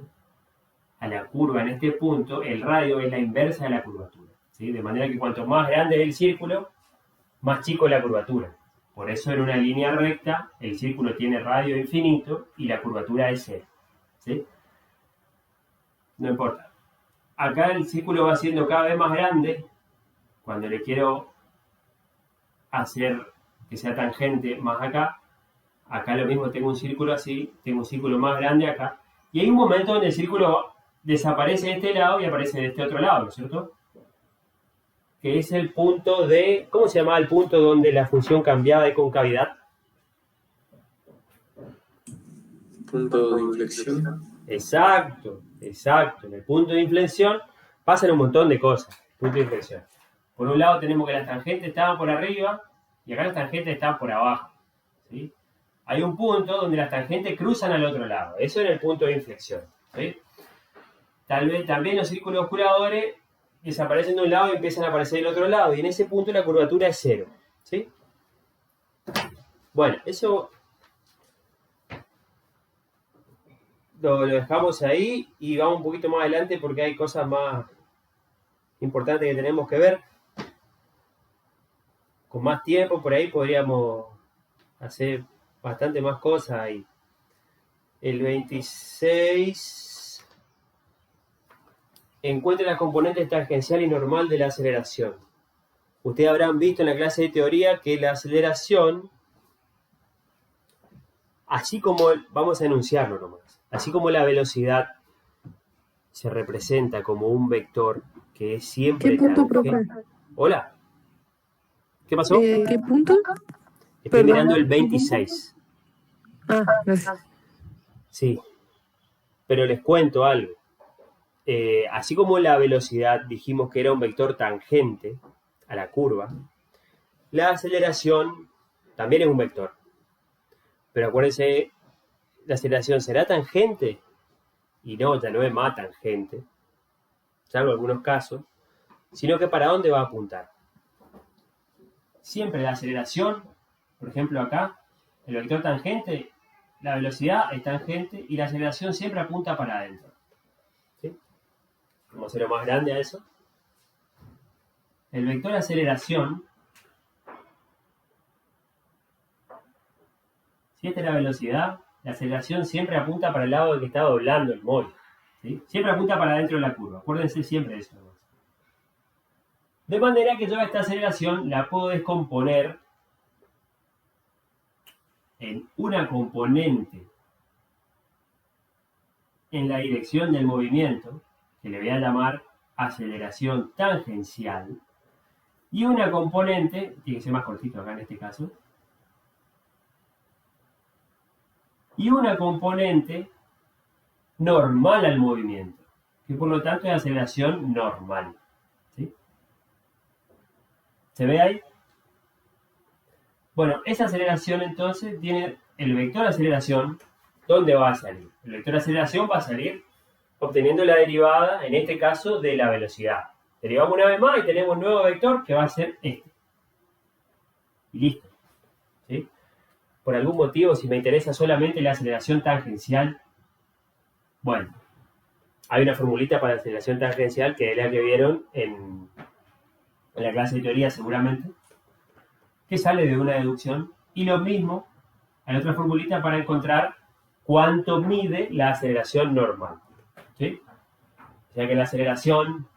a la curva en este punto, el radio es la inversa de la curvatura. ¿Sí? De manera que cuanto más grande es el círculo, más chico es la curvatura. Por eso en una línea recta, el círculo tiene radio infinito y la curvatura es cero. ¿Sí? No importa. Acá el círculo va siendo cada vez más grande. Cuando le quiero hacer que sea tangente más acá lo mismo, tengo un círculo así, tengo un círculo más grande acá. Y hay un momento donde el círculo desaparece de este lado y aparece de este otro lado, ¿no es cierto? Que es el punto de... ¿Cómo se llamaba el punto donde la función cambiaba de concavidad? Punto de inflexión. Exacto. En el punto de inflexión pasan un montón de cosas. Punto de inflexión. Por un lado tenemos que las tangentes estaban por arriba y acá las tangentes están por abajo. ¿Sí? Hay un punto donde las tangentes cruzan al otro lado. Eso es el punto de inflexión. ¿Sí? Tal vez también los círculos oscuradores desaparecen de un lado y empiezan a aparecer del otro lado. Y en ese punto la curvatura es cero. ¿Sí? Bueno, eso lo dejamos ahí y vamos un poquito más adelante porque hay cosas más importantes que tenemos que ver. Con más tiempo por ahí podríamos hacer bastante más cosas ahí. El 26 encuentra las componentes tangencial y normal de la aceleración. Ustedes habrán visto en la clase de teoría que la aceleración, así como, vamos a enunciarlo nomás, así como la velocidad se representa como un vector que es siempre ¿Qué punto, tangente. profe? Hola. ¿Qué pasó? ¿Qué punto? Estoy Perdón. mirando el 26. Gracias. Sí. Pero les cuento algo. Así como la velocidad dijimos que era un vector tangente a la curva, la aceleración también es un vector. Pero acuérdense, la aceleración será tangente y no, ya no es más tangente, salvo algunos casos, sino que para dónde va a apuntar. Siempre la aceleración, por ejemplo acá, el vector tangente, la velocidad es tangente y la aceleración siempre apunta para adentro. ¿Sí? Vamos a hacerlo más grande a eso. El vector aceleración, si esta es la velocidad, la aceleración siempre apunta para el lado del que está doblando el móvil. ¿Sí? Siempre apunta para adentro de la curva. Acuérdense siempre de eso. De manera que yo esta aceleración la puedo descomponer en una componente en la dirección del movimiento, que le voy a llamar aceleración tangencial y una componente, tiene que ser más cortito acá en este caso, y una componente normal al movimiento, que por lo tanto es aceleración normal. ¿Sí? ¿Se ve ahí? Bueno, esa aceleración entonces tiene el vector de aceleración. ¿Dónde va a salir? El vector de aceleración va a salir obteniendo la derivada, en este caso, de la velocidad. Derivamos una vez más y tenemos un nuevo vector que va a ser este. Y listo. ¿Sí? Por algún motivo, si me interesa solamente la aceleración tangencial, bueno, hay una formulita para la aceleración tangencial que es la que vieron en la clase de teoría seguramente, que sale de una deducción. Y lo mismo, hay otra formulita para encontrar cuánto mide la aceleración normal. ¿Sí? O sea que la aceleración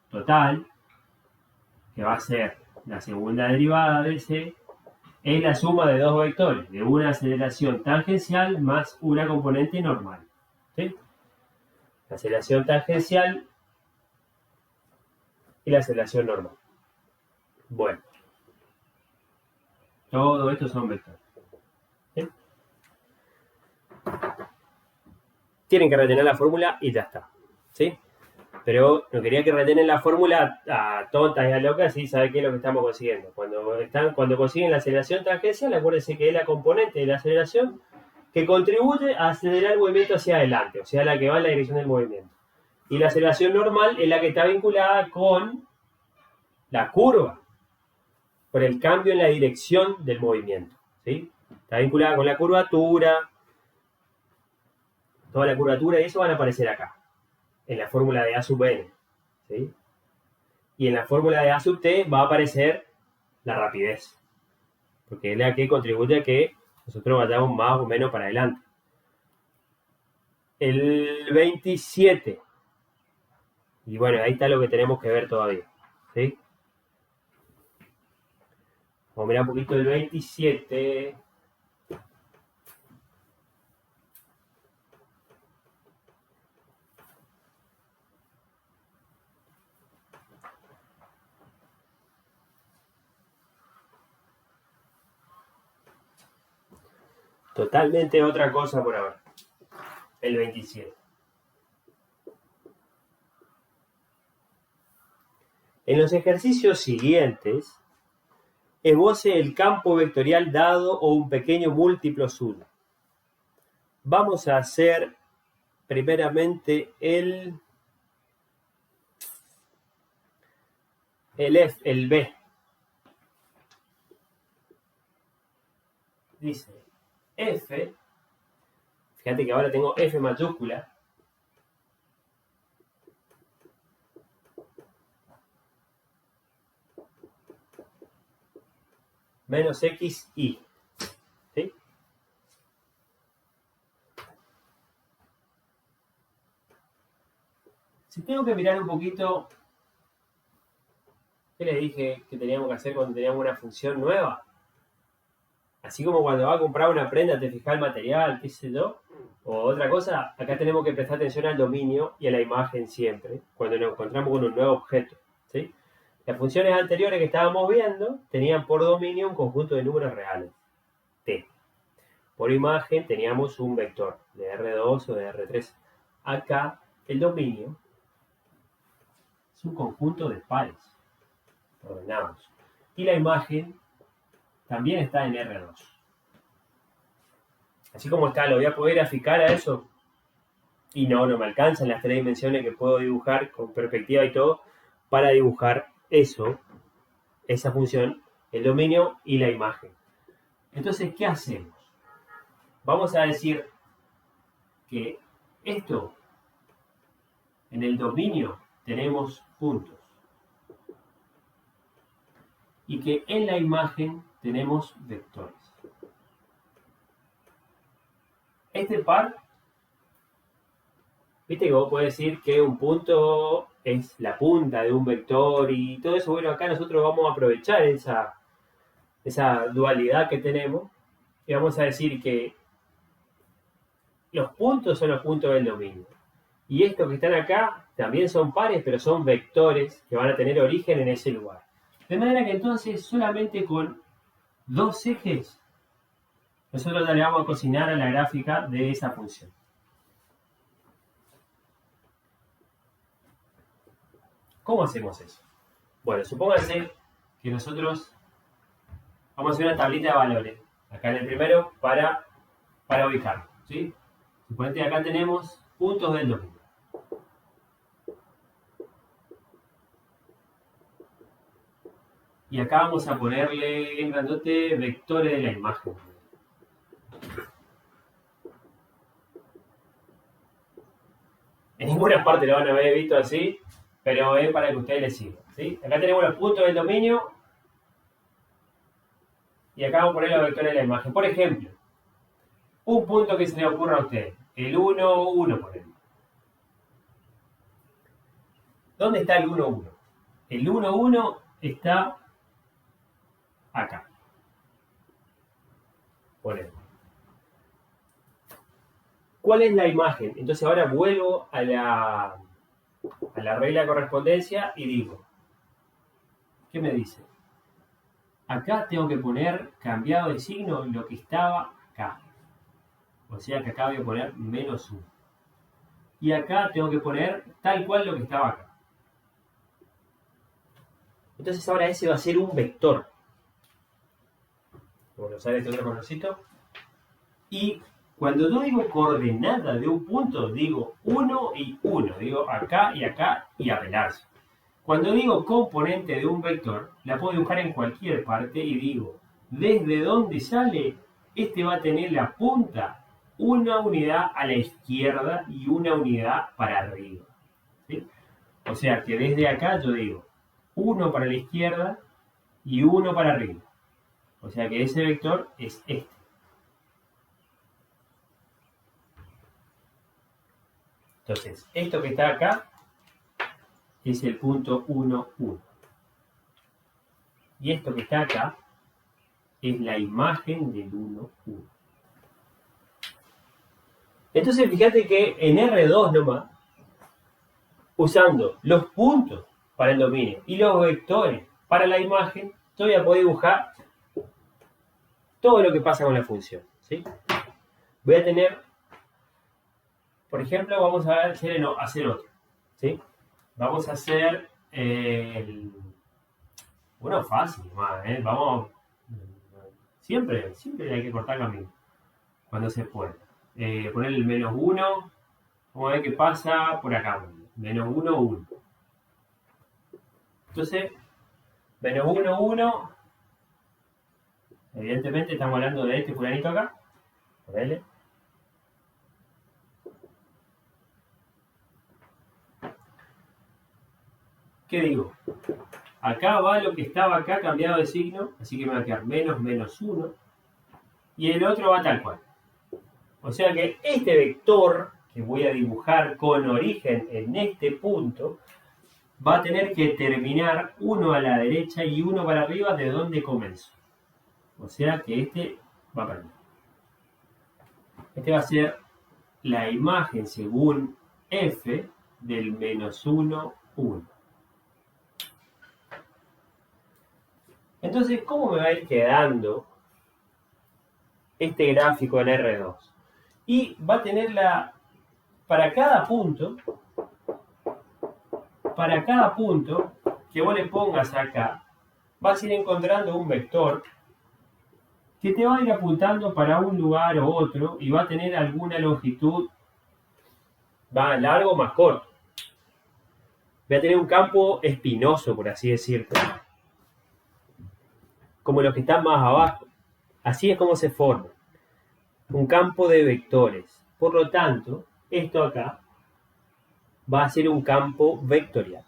total, que va a ser la segunda derivada de C, es la suma de dos vectores, de una aceleración tangencial más una componente normal. ¿Sí? La aceleración tangencial y la aceleración normal. Bueno, todo esto son vectores. ¿Sí? Tienen que retener la fórmula y ya está. ¿Sí? Pero no quería que retenen la fórmula a tontas y a locas, y saben qué es lo que estamos consiguiendo. Cuando consiguen la aceleración tangencial, acuérdense que es la componente de la aceleración que contribuye a acelerar el movimiento hacia adelante, o sea, la que va en la dirección del movimiento. Y la aceleración normal es la que está vinculada con la curva, con el cambio en la dirección del movimiento. ¿Sí? Está vinculada con la curvatura, toda la curvatura, y eso van a aparecer acá, en la fórmula de A sub n. ¿Sí? Y en la fórmula de A sub t va a aparecer la rapidez, porque es la que contribuye a que nosotros vayamos más o menos para adelante. El 27. Y bueno, ahí está lo que tenemos que ver todavía. ¿Sí? Vamos a mirar un poquito el 27. Totalmente otra cosa por ahora. El 27. En los ejercicios siguientes, esboce el campo vectorial dado o un pequeño múltiplo suyo. Vamos a hacer primeramente el B. Dice F, fíjate que ahora tengo F mayúscula, menos XI. ¿Sí? Si tengo que mirar un poquito, ¿qué les dije que teníamos que hacer cuando teníamos una función nueva? Así como cuando vas a comprar una prenda, te fijas el material, qué sé yo, o otra cosa, acá tenemos que prestar atención al dominio y a la imagen siempre, cuando nos encontramos con un nuevo objeto. ¿Sí? Las funciones anteriores que estábamos viendo tenían por dominio un conjunto de números reales, T. Por imagen teníamos un vector de R2 o de R3. Acá el dominio es un conjunto de pares ordenados. Y la imagen también está en R2. Así como está, lo voy a poder graficar a eso. Y no me alcanzan las 3 dimensiones que puedo dibujar con perspectiva y todo para dibujar eso, esa función, el dominio y la imagen. Entonces, ¿qué hacemos? Vamos a decir que esto, en el dominio tenemos puntos. Y que en la imagen tenemos vectores. Este par, viste que vos podés decir que un punto es la punta de un vector y todo eso. Bueno, acá nosotros vamos a aprovechar esa dualidad que tenemos y vamos a decir que los puntos son los puntos del dominio. Y estos que están acá también son pares, pero son vectores que van a tener origen en ese lugar. De manera que entonces solamente con dos ejes nosotros ya le vamos a cocinar a la gráfica de esa función. ¿Cómo hacemos eso? Bueno, supónganse que nosotros vamos a hacer una tablita de valores. Acá en el primero para ubicarlo, ¿sí? Suponete que acá tenemos puntos del dominio. Y acá vamos a ponerle en grandote vectores de la imagen. En ninguna parte lo van a haber visto así, pero es para que ustedes les sirva, ¿sí? Acá tenemos los puntos del dominio y acá vamos a poner los vectores de la imagen. Por ejemplo, un punto que se le ocurra a ustedes, el 1, 1, por ejemplo. ¿Dónde está el 1, 1? El 1, 1 está acá. Ponemos. ¿Cuál es la imagen? Entonces ahora vuelvo a la regla de correspondencia y digo, ¿qué me dice? Acá tengo que poner cambiado de signo lo que estaba acá. O sea que acá voy a poner menos 1. Y acá tengo que poner tal cual lo que estaba acá. Entonces ahora ese va a ser un vector. Vamos a usar este otro colorcito. Y cuando yo digo coordenada de un punto, digo 1 y 1. Digo acá y a pelarse. Cuando digo componente de un vector, la puedo dibujar en cualquier parte y digo, desde donde sale, este va a tener la punta, una unidad a la izquierda y una unidad para arriba. ¿Sí? O sea que desde acá yo digo 1 para la izquierda y 1 para arriba. O sea que ese vector es este. Entonces, esto que está acá es el punto 1, 1. Y esto que está acá es la imagen del 1, 1. Entonces, fíjate que en R2 nomás, usando los puntos para el dominio y los vectores para la imagen, yo voy a poder dibujar todo lo que pasa con la función, ¿sí? Voy a tener, por ejemplo, vamos a hacer otro, ¿sí? Vamos a hacer bueno, fácil más, ¿eh? Vamos, siempre hay que cortar camino cuando se puede. Poner el menos 1, vamos a ver qué pasa por acá. Menos 1, 1. Entonces, menos 1, 1. Evidentemente estamos hablando de este fulanito acá. ¿Vale? ¿Qué digo? Acá va lo que estaba acá cambiado de signo, así que me va a quedar menos, menos 1. Y el otro va tal cual. O sea que este vector que voy a dibujar con origen en este punto va a tener que terminar uno a la derecha y uno para arriba de donde comenzó. O sea que este va para allá. Este va a ser la imagen según f del menos 1, 1. Entonces, ¿cómo me va a ir quedando este gráfico en R2? Y va a tener para cada punto que vos le pongas acá, vas a ir encontrando un vector que te va a ir apuntando para un lugar o otro y va a tener alguna longitud, va largo más corto. Voy a tener un campo espinoso, por así decirlo, como los que están más abajo. Así es como se forma un campo de vectores. Por lo tanto, esto acá va a ser un campo vectorial.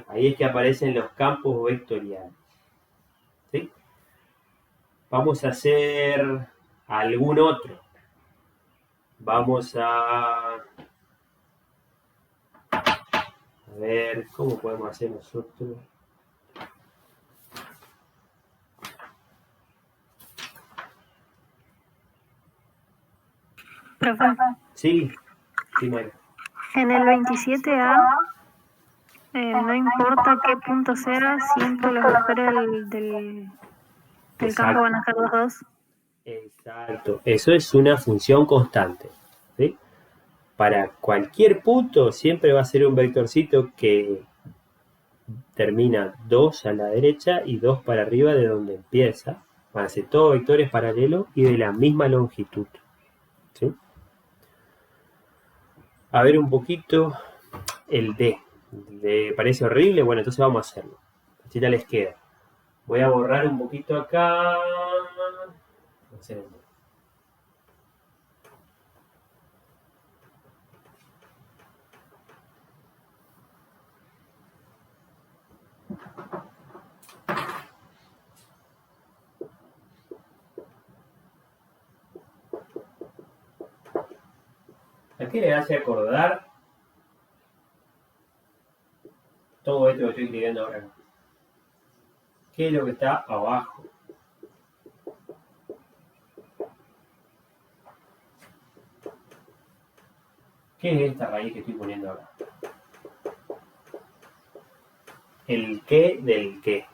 Ahí es que aparecen los campos vectoriales. ¿Sí? Vamos a hacer algún otro. Vamos a ver cómo podemos hacer nosotros. Profe, Sí, sí, Mayra. en el 27A, no importa qué punto sea, siempre los vectores del campo Exacto. van a ser los dos. Exacto. Eso es una función constante. ¿Sí? Para cualquier punto siempre va a ser un vectorcito que termina 2 a la derecha y 2 para arriba de donde empieza. Van a ser todos vectores paralelos y de la misma longitud. ¿Sí? A ver un poquito el D. ¿Le parece horrible? Bueno, entonces vamos a hacerlo. Así ya les queda. Voy a borrar un poquito acá. Vamos a hacer el D. ¿A qué le hace acordar todo esto que estoy escribiendo ahora? ¿Qué es lo que está abajo? ¿Qué es esta raíz que estoy poniendo ahora? El qué del qué.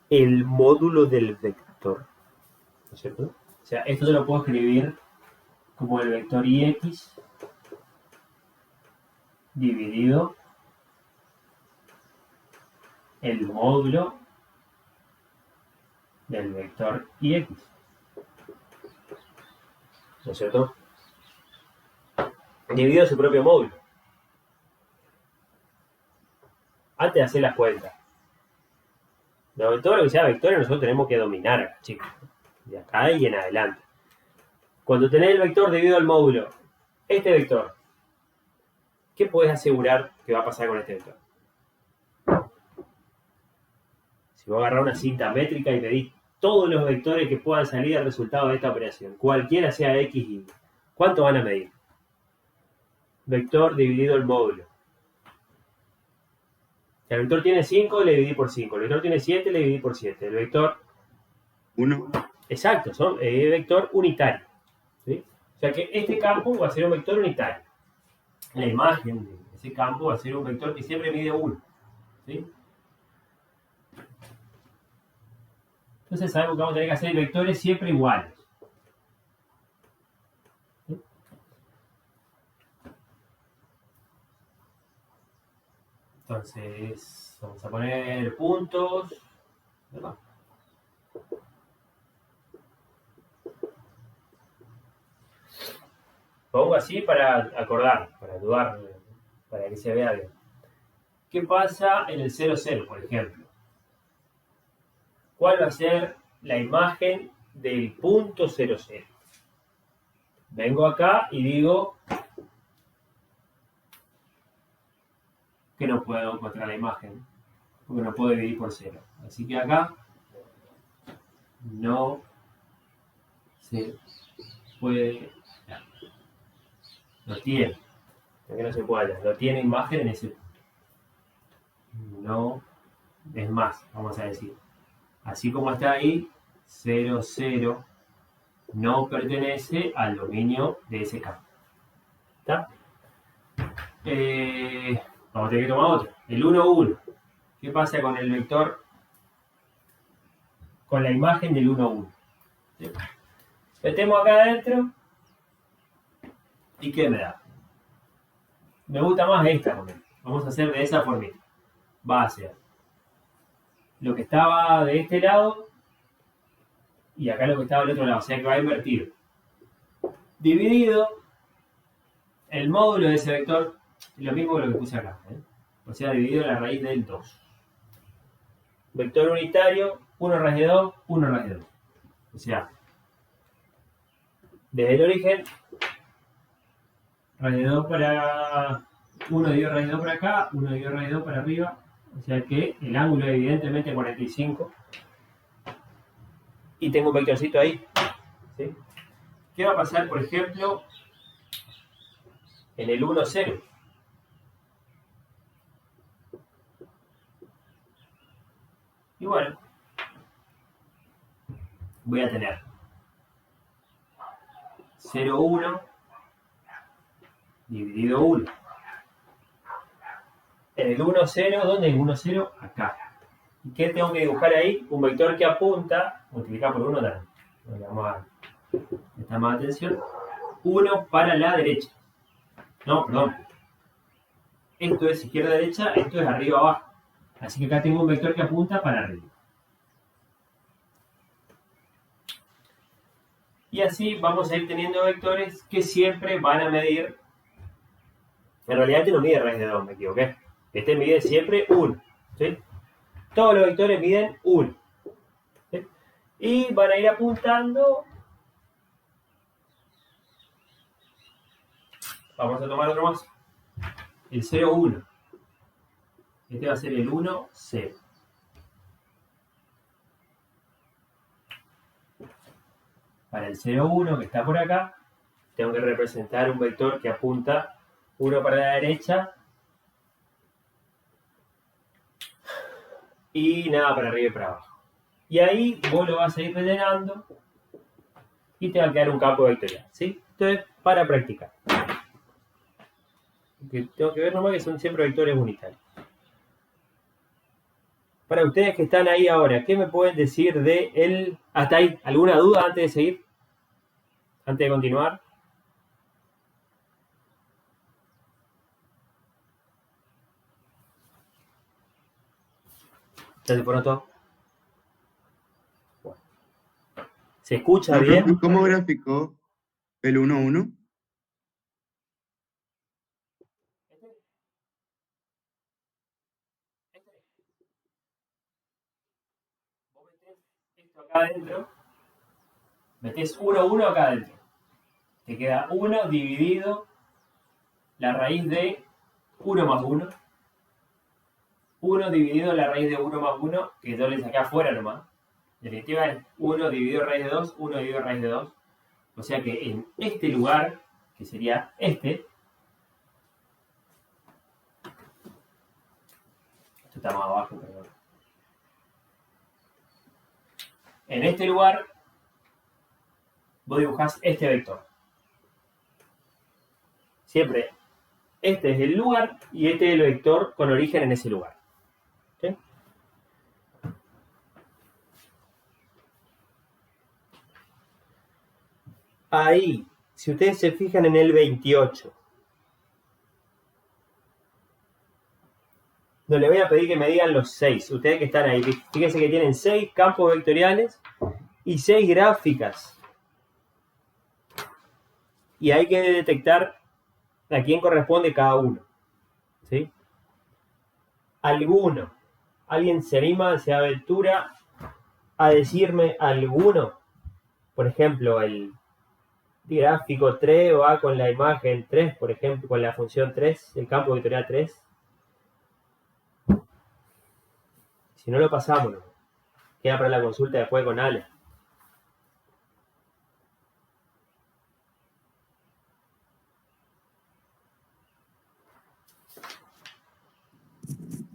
El módulo del vector. ¿No es cierto? O sea, esto se lo puedo escribir como el vector ix dividido el módulo del vector ix. ¿No es cierto? Dividido su propio módulo. Antes de hacer las cuentas. Todo lo que sea vectores nosotros tenemos que dominar acá, chicos. De acá y en adelante. Cuando tenés el vector dividido al módulo, este vector, ¿qué puedes asegurar que va a pasar con este vector? Si voy a agarrar una cinta métrica y medís todos los vectores que puedan salir al resultado de esta operación, cualquiera sea x y y, ¿cuánto van a medir? Vector dividido el módulo. Si el vector tiene 5, le dividí por 5. El vector tiene 7, le dividí por 7. El vector... 1. Exacto, son vector unitario. ¿Sí? O sea que este campo va a ser un vector unitario. La imagen de ese campo va a ser un vector que siempre mide 1. ¿Sí? Entonces sabemos que vamos a tener que hacer vectores siempre iguales. ¿Sí? Entonces vamos a poner puntos. ¿Verdad? Pongo así para acordar, para dudar, para que se vea bien. ¿Qué pasa en el 0, 0, por ejemplo? ¿Cuál va a ser la imagen del punto 0, 0? Vengo acá y digo que no puedo encontrar la imagen, porque no puedo dividir por 0. Así que acá no se puede. No tiene. Que no se puede hallar. No tiene imagen en ese punto. No. Es más, vamos a decir. Así como está ahí, 0, 0 no pertenece al dominio de ese campo. ¿Está? Vamos a tener que tomar otro. El 1, 1. ¿Qué pasa con el vector? Con la imagen del 1, 1. ¿Sí? Metemos acá adentro. ¿Y qué me da? Me gusta más esta. Vamos a hacer de esa formita. Va a ser lo que estaba de este lado y acá lo que estaba del otro lado. O sea que va invertido. Dividido el módulo de ese vector. Es lo mismo que lo que puse acá. O sea, dividido la raíz del 2. Vector unitario, 1 raíz de 2, 1 raíz de 2. O sea, desde el origen, raíz de 2 para 1 dividido raíz de 2 para acá, 1 dividido raíz de 2 para arriba. O sea que el ángulo es evidentemente 45. Y tengo un vectorcito ahí. ¿Sí? ¿Qué va a pasar, por ejemplo, en el 1, 0? Y bueno, voy a tener 0, 1 dividido 1. En el 1, 0, ¿dónde es 1, 0? Acá. ¿Y qué tengo que dibujar ahí? Un vector que apunta, multiplicado por 1 también. Le vamos a prestar más atención. 1 para la derecha. No, perdón. Esto es izquierda-derecha, esto es arriba-abajo. Así que acá tengo un vector que apunta para arriba. Y así vamos a ir teniendo vectores que siempre van a medir. En realidad este no mide raíz de 2, me equivoqué. Este mide siempre 1. ¿Sí? Todos los vectores miden 1. ¿Sí? Y van a ir apuntando. Vamos a tomar otro más. El 0, 1. Este va a ser el 1, 0. Para el 0, 1 que está por acá, tengo que representar un vector que apunta 1 para la derecha y nada para arriba y para abajo. Y ahí vos lo vas a ir rellenando y te va a quedar un campo vectorial, ¿sí? Entonces, para practicar. Tengo que ver nomás que son siempre vectores unitarios. Para ustedes que están ahí ahora, ¿qué me pueden decir de él? ¿Hasta ahí? ¿Alguna duda antes de seguir? Antes de continuar. ¿Ya se fueron todos? Bueno. ¿Se escucha bien? ¿Cómo graficó el 1, 1? Vos metés esto acá adentro. Metés 1, 1 acá adentro. Te queda 1 dividido la raíz de 1 más 1. 1 dividido la raíz de 1 más 1, que yo le saqué afuera nomás. En definitiva es 1 dividido raíz de 2, 1 dividido raíz de 2. O sea que en este lugar, que sería este, esto está más abajo, perdón. En este lugar, vos dibujás este vector. Siempre, este es el lugar y este es el vector con origen en ese lugar. ¿Sí? Ahí, si ustedes se fijan en el 28, no le voy a pedir que me digan los 6. Ustedes que están ahí, fíjense que tienen 6 campos vectoriales y 6 gráficas. Y hay que detectar a quién corresponde cada uno. ¿Sí? ¿Alguien se anima, se aventura a decirme alguno? Por ejemplo, el gráfico 3 va con la imagen 3, por ejemplo, con la función 3, el campo vectorial 3. Si no lo pasamos, queda para la consulta después con Ale.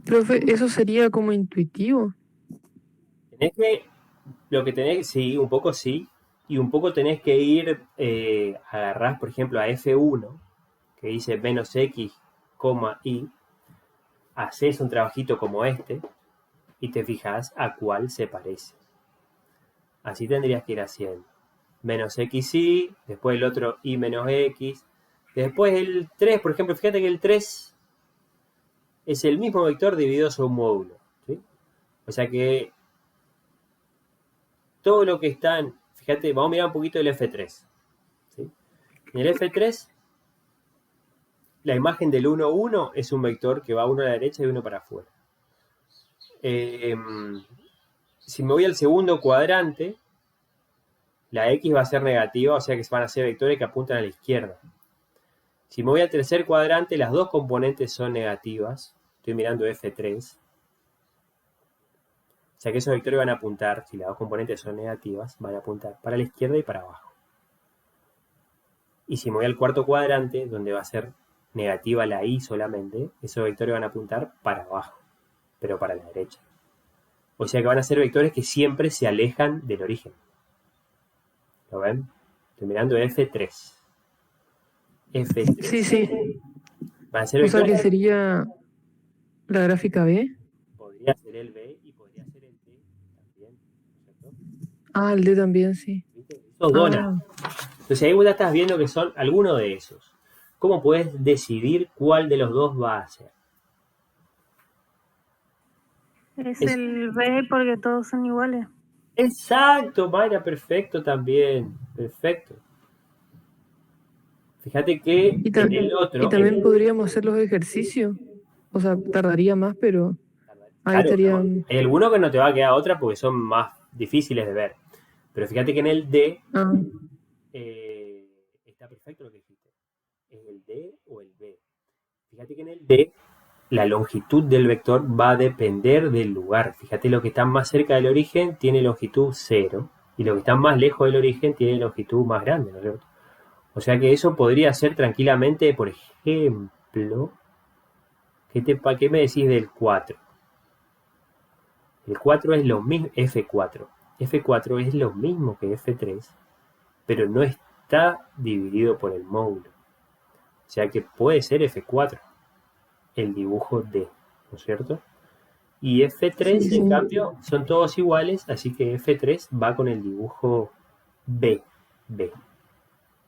Profe, ¿eso sería como intuitivo? Lo que tenés, sí, un poco sí, y un poco tenés que ir, agarrás, por ejemplo, a F1, que dice menos X, y, haces un trabajito como este, y te fijas a cuál se parece. Así tendrías que ir haciendo. Menos X, y, después el otro Y menos X, después el 3, por ejemplo, fíjate que el 3 es el mismo vector dividido sobre un módulo. ¿Sí? O sea que todo lo que está en... Fíjate, vamos a mirar un poquito el F3. ¿Sí? En el F3, la imagen del 1, 1 es un vector que va uno a la derecha y uno para afuera. Si me voy al segundo cuadrante, la X va a ser negativa, o sea que van a ser vectores que apuntan a la izquierda. Si me voy al tercer cuadrante, las dos componentes son negativas. Estoy mirando F3. O sea que esos vectores van a apuntar, si las dos componentes son negativas, van a apuntar para la izquierda y para abajo. Y si me voy al cuarto cuadrante, donde va a ser negativa la Y solamente, esos vectores van a apuntar para abajo, pero para la derecha. O sea que van a ser vectores que siempre se alejan del origen. ¿Lo ven? Estoy mirando F3. F3. Sí, sí. ¿Va a ser O sea que vector? sería la gráfica B. Podría ser el B y podría ser el D también, ¿cierto? Ah, el D también, sí. ¿Viste? Esos dos. Ah, Entonces ahí vos ya estás viendo que son algunos de esos. ¿Cómo puedes decidir cuál de los dos va a ser? Es Es- el B porque todos son iguales. Exacto, Mayra, perfecto también. Perfecto. Fíjate que y, ta- en el otro, y también podríamos hacer los ejercicios. O sea, tardaría más, pero ahí claro, estarían. hay algunos que no te va a quedar otra porque son más difíciles de ver. Pero fíjate que en el D Ah, está perfecto lo que dijiste. ¿Es el D o el B? Fíjate que en el D la longitud del vector va a depender del lugar. Fíjate, lo que está más cerca del origen tiene longitud 0 y lo que está más lejos del origen tiene longitud más grande, ¿no es cierto? O sea que eso podría ser tranquilamente, por ejemplo, ¿qué me decís del 4? El 4 es lo mismo, F4. F4 es lo mismo que F3, pero no está dividido por el módulo. O sea que puede ser F4, el dibujo D, ¿no es cierto? Y F3, sí, en sí. cambio, son todos iguales, así que F3 va con el dibujo B.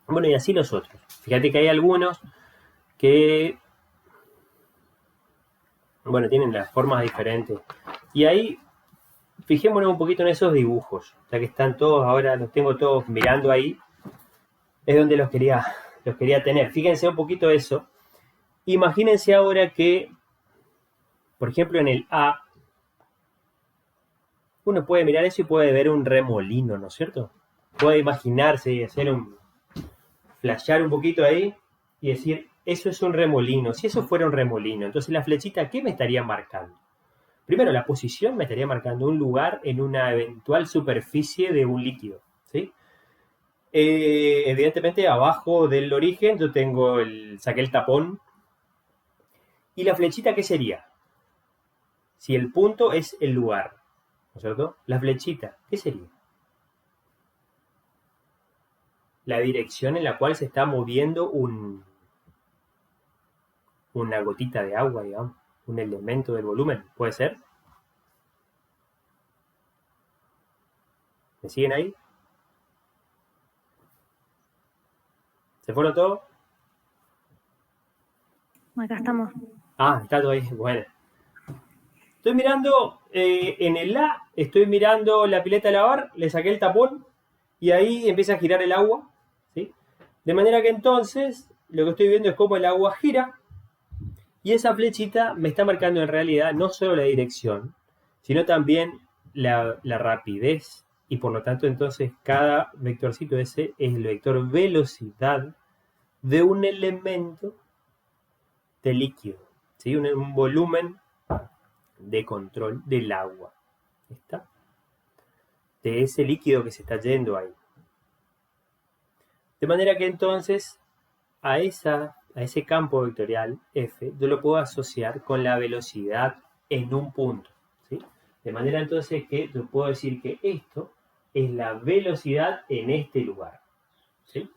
Bueno, y así los otros. Fíjate que hay algunos que, bueno, tienen las formas diferentes. Y ahí, fijémonos un poquito en esos dibujos, ya que están todos, ahora los tengo todos mirando ahí, es donde los quería tener. Fíjense un poquito eso. Imagínense ahora que, por ejemplo, en el A, uno puede mirar eso y puede ver un remolino, ¿no es cierto? Puede imaginarse y flashear un poquito ahí y decir, eso es un remolino. Si eso fuera un remolino, entonces la flechita, ¿qué me estaría marcando? Primero, la posición me estaría marcando un lugar en una eventual superficie de un líquido, ¿sí? Evidentemente, abajo del origen yo saqué el tapón. ¿Y la flechita qué sería? Si el punto es el lugar, ¿no es cierto? La flechita, ¿qué sería? La dirección en la cual se está moviendo una gotita de agua, digamos, un elemento del volumen, ¿puede ser? ¿Me siguen ahí? ¿Se fueron todos? Acá estamos. Ah, está todo ahí, bueno. Estoy mirando en el A, estoy mirando la pileta de lavar, le saqué el tapón y ahí empieza a girar el agua, ¿sí? De manera que entonces lo que estoy viendo es cómo el agua gira y esa flechita me está marcando en realidad no solo la dirección, sino también la rapidez y por lo tanto entonces cada vectorcito ese es el vector velocidad de un elemento de líquido, ¿sí? Un volumen de control del agua, ¿está? De ese líquido que se está yendo ahí. De manera que entonces a ese campo vectorial F yo lo puedo asociar con la velocidad en un punto, ¿sí? De manera entonces que yo puedo decir que esto es la velocidad en este lugar, ¿sí?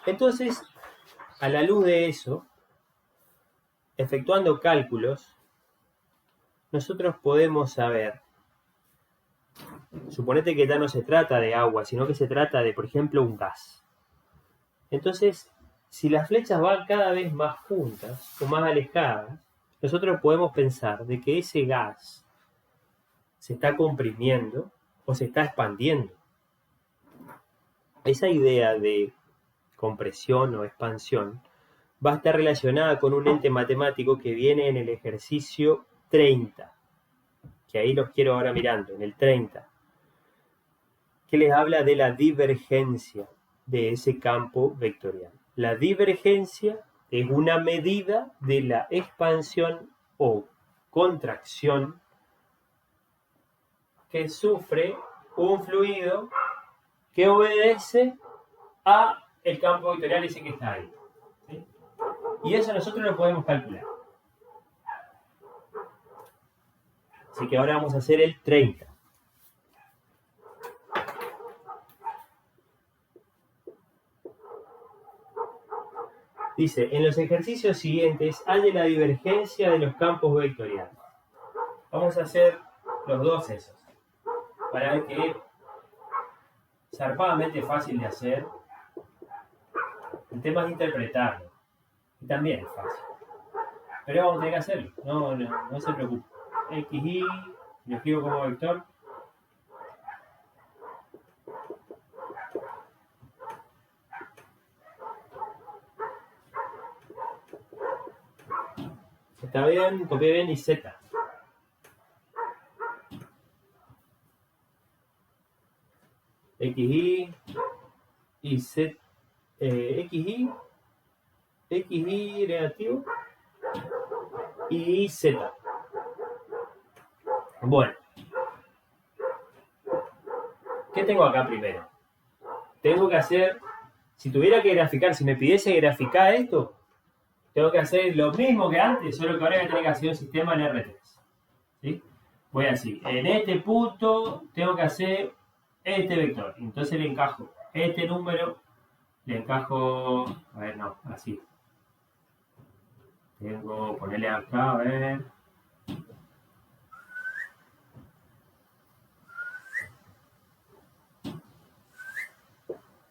Entonces, a la luz de eso, efectuando cálculos, nosotros podemos saber, suponete que ya no se trata de agua, sino que se trata de, por ejemplo, un gas. Entonces, si las flechas van cada vez más juntas o más alejadas, nosotros podemos pensar de que ese gas se está comprimiendo o se está expandiendo. Esa idea de compresión o expansión va a estar relacionada con un ente matemático que viene en el ejercicio 30, que ahí los quiero ahora mirando, en el 30, que les habla de la divergencia de ese campo vectorial. La divergencia es una medida de la expansión o contracción que sufre un fluido que obedece a el campo vectorial ese que está ahí, ¿sí? Y eso nosotros lo podemos calcular. Así que ahora vamos a hacer el 30. Dice, en los ejercicios siguientes halle la divergencia de los campos vectoriales. Vamos a hacer los dos esos. Para ver que es zarpadamente fácil de hacer. El tema es interpretarlo. Y también es fácil. Pero vamos a tener que hacerlo. No se preocupe. XY, lo escribo como vector. Está bien, copié bien y Z. XY y Z. XY negativo y Z. Bueno. ¿Qué tengo acá primero? Tengo que hacer, si tuviera que graficar, si me pidiese graficar esto, tengo que hacer lo mismo que antes, solo que ahora voy a tener que hacer un sistema en R3. ¿Sí? Voy así, en este punto tengo que hacer este vector. Entonces le encajo este número, le encajo, a ver, no, así. Tengo, ponerle acá, a ver.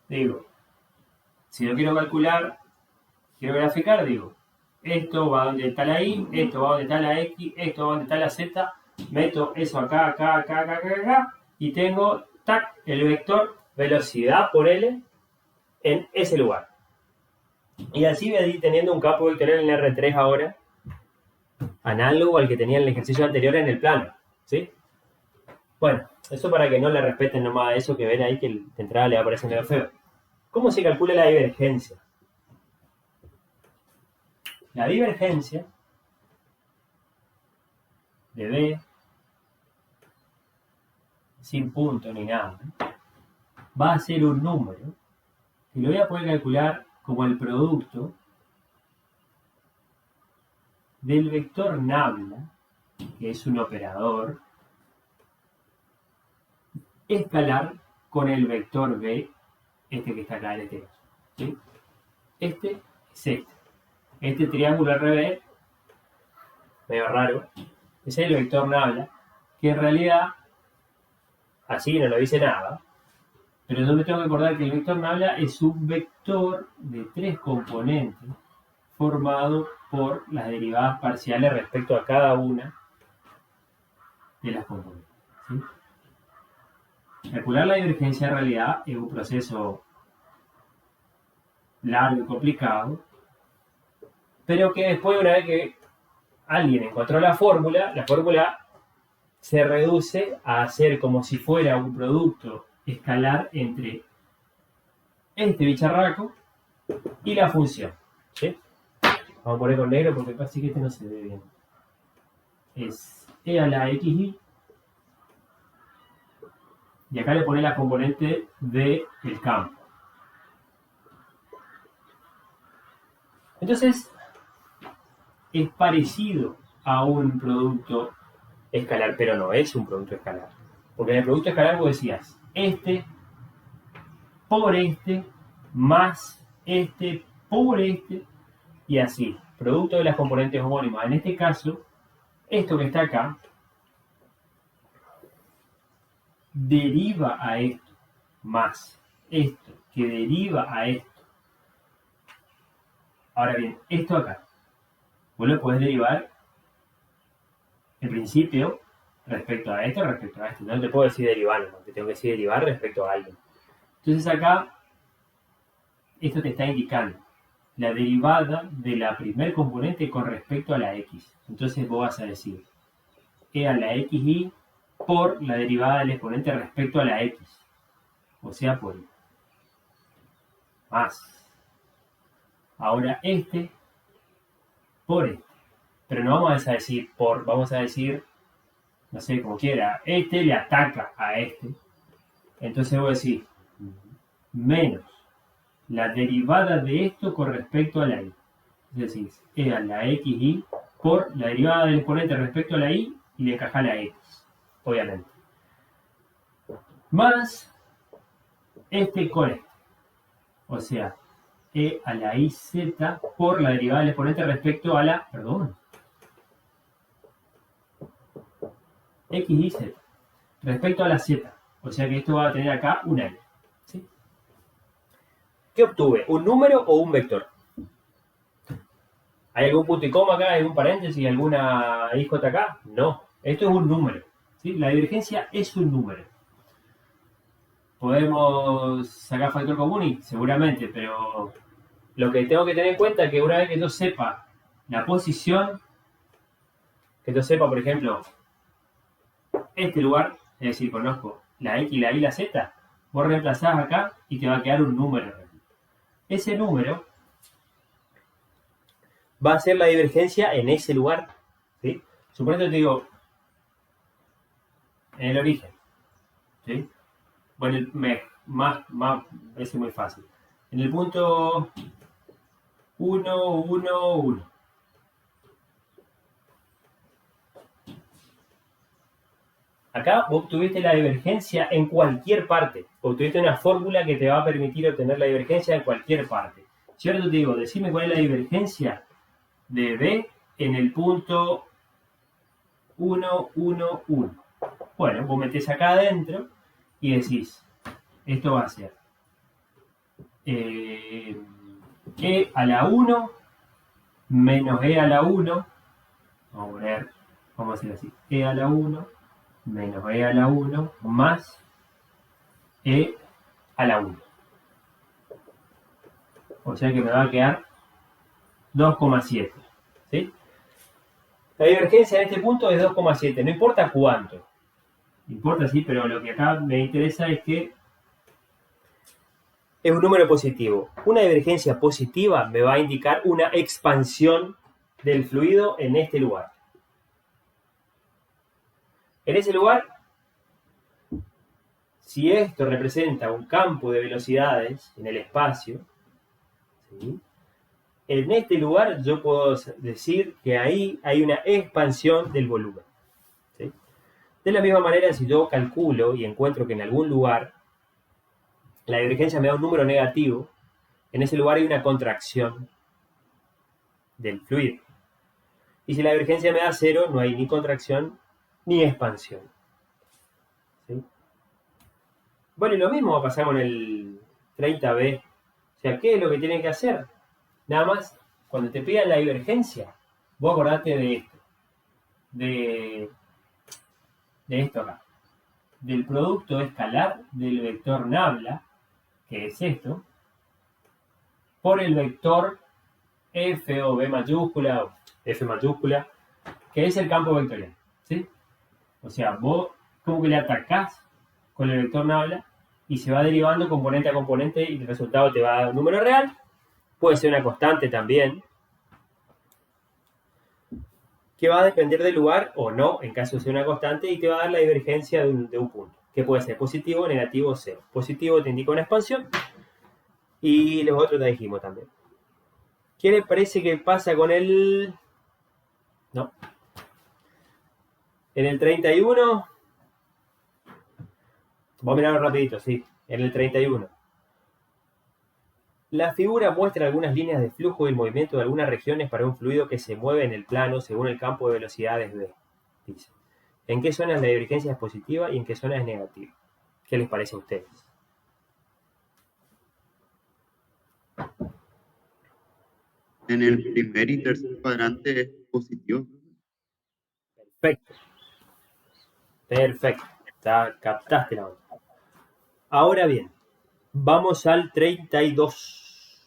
Digo, si lo quiero calcular, quiero graficar, digo, esto va donde está la Y, esto va donde está la X, esto va donde está la Z, meto eso acá, y tengo, tac, el vector velocidad por L en ese lugar. Y así voy a ir teniendo un campo vectorial en R3 ahora, análogo al que tenía en el ejercicio anterior en el plano, ¿sí? Bueno, eso para que no le respeten nomás a eso que ven ahí, que de entrada le aparece medio feo. ¿Cómo se calcula la divergencia? La divergencia de B, sin punto ni nada, va a ser un número que lo voy a poder calcular como el producto del vector nabla, que es un operador escalar, con el vector B, este que está acá en este caso, ¿sí? Este es este triángulo al revés, medio raro, es el vector nabla, que en realidad así no lo dice nada, pero yo me tengo que acordar que el vector nabla es un vector de 3 componentes formado por las derivadas parciales respecto a cada una de las componentes, ¿sí? Calcular la divergencia en realidad es un proceso largo y complicado, pero que después, una vez que alguien encontró la fórmula se reduce a hacer como si fuera un producto escalar entre este bicharraco y la función, ¿sí? Vamos a poner con negro porque casi que este no se ve bien. Es E a la XY. Y acá le pone la componente del campo. Entonces, es parecido a un producto escalar, pero no es un producto escalar. Porque en el producto escalar vos decías, este por este, más este por este, y así. Producto de las componentes homónimas. En este caso, esto que está acá, deriva a esto, más esto, que deriva a esto. Ahora bien, esto acá, vos lo podés derivar, en principio, respecto a esto, respecto a esto. No te puedo decir derivar, no, te tengo que decir derivar respecto a algo. Entonces acá, esto te está indicando la derivada de la primer componente con respecto a la X. Entonces vos vas a decir E a la XY por la derivada del exponente respecto a la X. O sea, por Y. Más. Ahora este por este. Pero no vamos a decir por, vamos a decir, no sé, como quiera, este le ataca a este. Entonces voy a decir menos la derivada de esto con respecto a la Y. Es decir, E a la XY por la derivada del exponente respecto a la Y y le encaja la X, obviamente. Más este con este. O sea, e a la iz por la derivada del exponente respecto a la, x y z, respecto a la z. O sea que esto va a tener acá una n. ¿Sí? ¿Qué obtuve? ¿Un número o un vector? ¿Hay algún punto y coma acá? ¿Hay algún paréntesis? ¿Alguna IJ acá? No. Esto es un número. ¿Sí? La divergencia es un número. ¿Podemos sacar factor común? Y seguramente, pero lo que tengo que tener en cuenta es que una vez que yo sepa la posición, que yo sepa, por ejemplo, este lugar, es decir, conozco la X, la Y, la Z, vos reemplazás acá y te va a quedar un número. Ese número va a ser la divergencia en ese lugar. ¿Sí? Suponete te digo, en el origen. ¿Sí? Bueno, ese es muy fácil. En el punto 1, 1, 1. Acá obtuviste la divergencia en cualquier parte. Obtuviste una fórmula que te va a permitir obtener la divergencia en cualquier parte. Si ahora te digo, decime cuál es la divergencia de B en el punto 1, 1, 1. Bueno, vos metés acá adentro y decís, esto va a ser E a la 1 menos E a la 1. Vamos a hacer así. E a la 1 menos E a la 1 más E a la 1. O sea que me va a quedar 2,7. ¿Sí? La divergencia en este punto es 2,7. No importa cuánto. Importa sí, pero lo que acá me interesa es que es un número positivo. Una divergencia positiva me va a indicar una expansión del fluido en este lugar. En ese lugar, si esto representa un campo de velocidades en el espacio, ¿sí? En este lugar yo puedo decir que ahí hay una expansión del volumen. ¿Sí? De la misma manera, si yo calculo y encuentro que en algún lugar la divergencia me da un número negativo, en ese lugar hay una contracción del fluido. Y si la divergencia me da 0, no hay ni contracción ni expansión. ¿Sí? Bueno, y lo mismo va a pasar con el 30B. O sea, ¿qué es lo que tienen que hacer? Nada más, cuando te pidan la divergencia, vos acordate de esto. De esto acá. Del producto escalar del vector nabla, que es esto, por el vector F o B mayúscula o F mayúscula, que es el campo vectorial. ¿Sí? O sea, vos como que le atacás con el vector nabla y se va derivando componente a componente y el resultado te va a dar un número real. Puede ser una constante también, que va a depender del lugar o no, en caso de ser una constante, y te va a dar la divergencia de un punto, que puede ser positivo, negativo o cero. Positivo te indica una expansión y los otros te dijimos también. ¿Qué les parece que pasa con el...? No. En el 31, vamos a mirarlo rapidito, sí. En el 31. La figura muestra algunas líneas de flujo y el movimiento de algunas regiones para un fluido que se mueve en el plano según el campo de velocidades B. Dice. ¿En qué zonas la divergencia es positiva y en qué zonas es negativa? ¿Qué les parece a ustedes? En el primer y tercer cuadrante es positivo. Perfecto. Perfecto. Captaste la onda. Ahora bien, vamos al 32,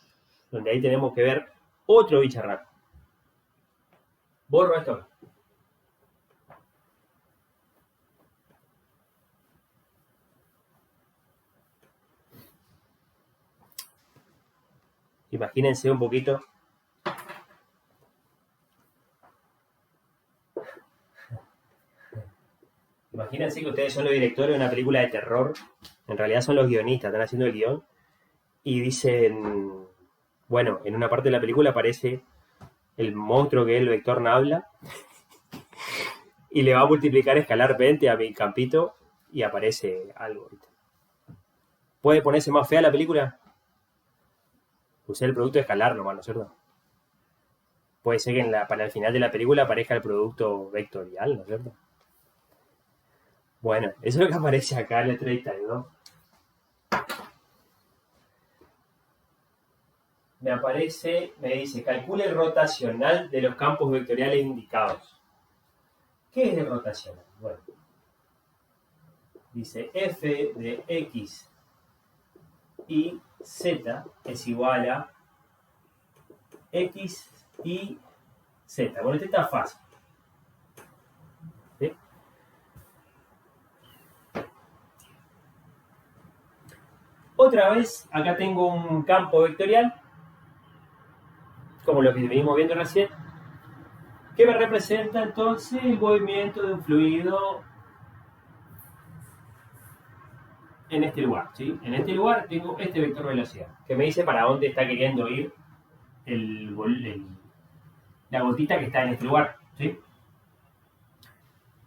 donde ahí tenemos que ver otro bicharraco. Borro esto. Imagínense un poquito. Imagínense que ustedes son los directores de una película de terror. En realidad son los guionistas, están haciendo el guión. Y dicen, bueno, en una parte de la película aparece el monstruo que es el vector nabla. Y le va a multiplicar escalar 20 a mi campito y aparece algo. ¿Puede ponerse más fea la película? Usé el producto escalar nomás, ¿no es cierto? Puede ser que para el final de la película aparezca el producto vectorial, ¿no es cierto? Bueno, eso es lo que aparece acá en el 32. Me dice, calcule el rotacional de los campos vectoriales indicados. ¿Qué es el rotacional? Bueno, dice f de x y z es igual a x y z. Bueno, este está fácil. ¿Sí? Otra vez, acá tengo un campo vectorial, como lo que venimos viendo recién, que me representa entonces el movimiento de un fluido en este lugar, ¿sí? En este lugar tengo este vector velocidad, que me dice para dónde está queriendo ir la gotita que está en este lugar, ¿sí?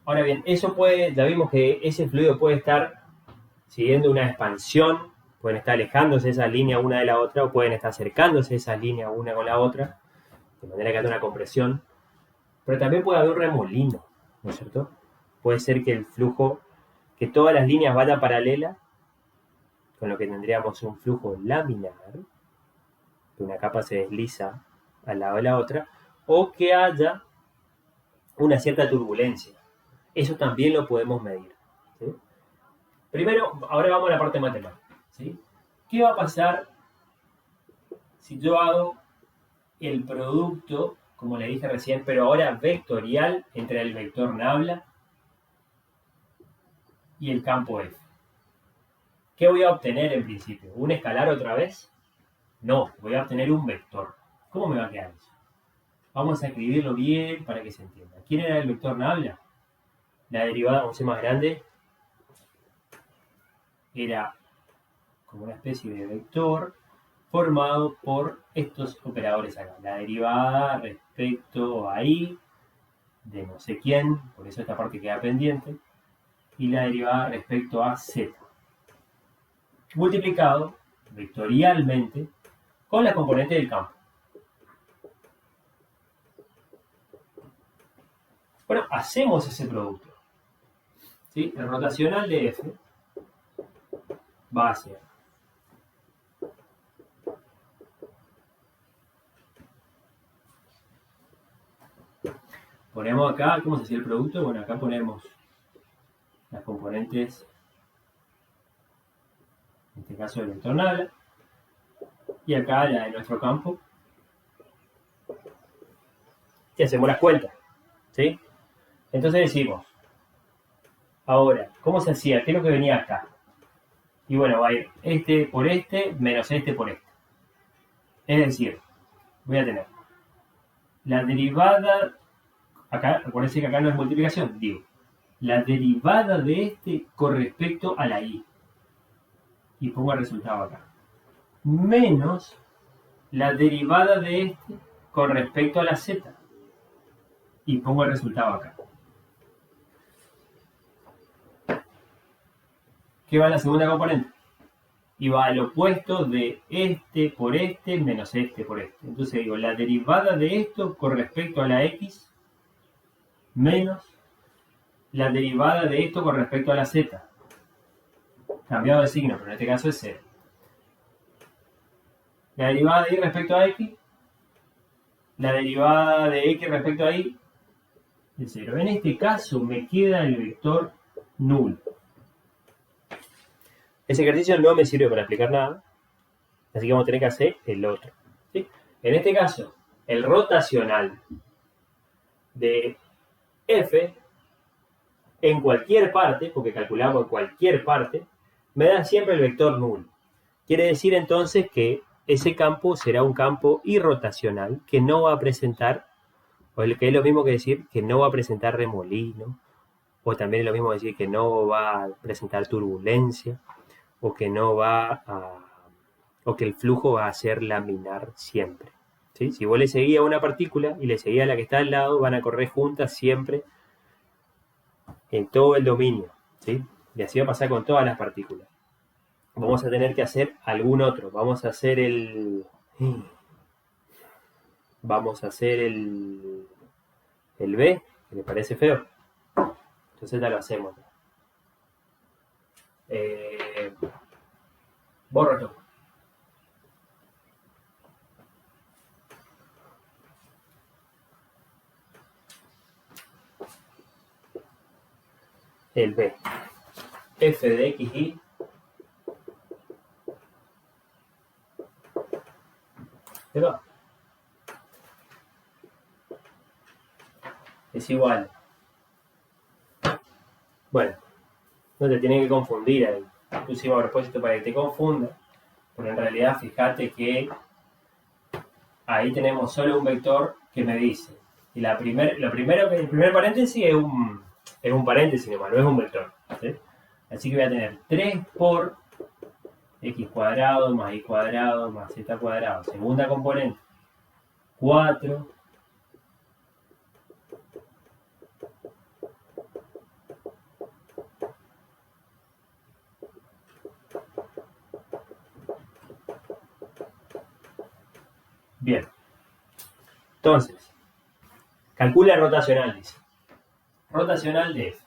Ahora bien, ya vimos que ese fluido puede estar siguiendo una expansión, pueden estar alejándose esas líneas una de la otra, o pueden estar acercándose esas líneas una con la otra, de manera que haya una compresión. Pero también puede haber un remolino, ¿no es cierto? Puede ser que el flujo, que todas las líneas vayan paralelas, con lo que tendríamos un flujo laminar, que una capa se desliza al lado de la otra, o que haya una cierta turbulencia. Eso también lo podemos medir, ¿sí? Primero, ahora vamos a la parte matemática, ¿sí? ¿Qué va a pasar si yo hago el producto, como le dije recién, pero ahora vectorial entre el vector nabla y el campo F? ¿Qué voy a obtener en principio? ¿Un escalar otra vez? No, voy a obtener un vector. ¿Cómo me va a quedar eso? Vamos a escribirlo bien para que se entienda. ¿Quién era el vector nabla? La derivada, vamos a ser más grande, era como una especie de vector formado por estos operadores acá. La derivada respecto a i de no sé quién, por eso esta parte queda pendiente, y la derivada respecto a z, multiplicado vectorialmente con la componente del campo. Bueno, hacemos ese producto, ¿sí? El rotacional de F va a ser ponemos acá, ¿cómo se hacía el producto? Bueno, acá ponemos las componentes, en este caso del vector nabla, y acá la de nuestro campo, y hacemos las cuentas, ¿sí? Entonces decimos, ahora, ¿cómo se hacía? ¿Qué es lo que venía acá? Y bueno, va a ir este por este menos este por este. Es decir, voy a tener la derivada, acá, recuerden que acá no es multiplicación, digo, la derivada de este con respecto a la y. Y pongo el resultado acá. Menos la derivada de este con respecto a la z. Y pongo el resultado acá. ¿Qué va en la segunda componente? Y va al opuesto de este por este menos este por este. Entonces digo, la derivada de esto con respecto a la x menos la derivada de esto con respecto a la z. Cambiado de signo, pero en este caso es 0. La derivada de y respecto a x, la derivada de x respecto a y, es 0. En este caso me queda el vector nulo. Ese ejercicio no me sirve para explicar nada, así que vamos a tener que hacer el otro, ¿sí? En este caso, el rotacional de F en cualquier parte, porque calculamos en cualquier parte, me da siempre el vector nulo. Quiere decir entonces que ese campo será un campo irrotacional que no va a presentar, o que es lo mismo que decir que no va a presentar remolino, o también es lo mismo decir que no va a presentar turbulencia, o que no va a, o que el flujo va a ser laminar siempre, ¿sí? Si vos le seguís a una partícula y le seguís a la que está al lado, van a correr juntas siempre en todo el dominio, ¿sí? Y así va a pasar con todas las partículas. Vamos a tener que hacer algún otro. Vamos a hacer el Vamos a hacer el B, que me parece feo. Entonces ya lo hacemos. Borro. El B. F de X y ¿qué va? Es igual. Bueno, no te tienen que confundir ahí. Pusimos a propósito para que te confunda, pero en realidad fíjate que ahí tenemos solo un vector que me dice. Y el primer paréntesis es un paréntesis nomás, no es un vector. ¿Sí? Así que voy a tener 3 por x cuadrado más y cuadrado más z cuadrado. Segunda componente. 4 bien. Entonces, calcula rotacional, dice. Rotacional de F.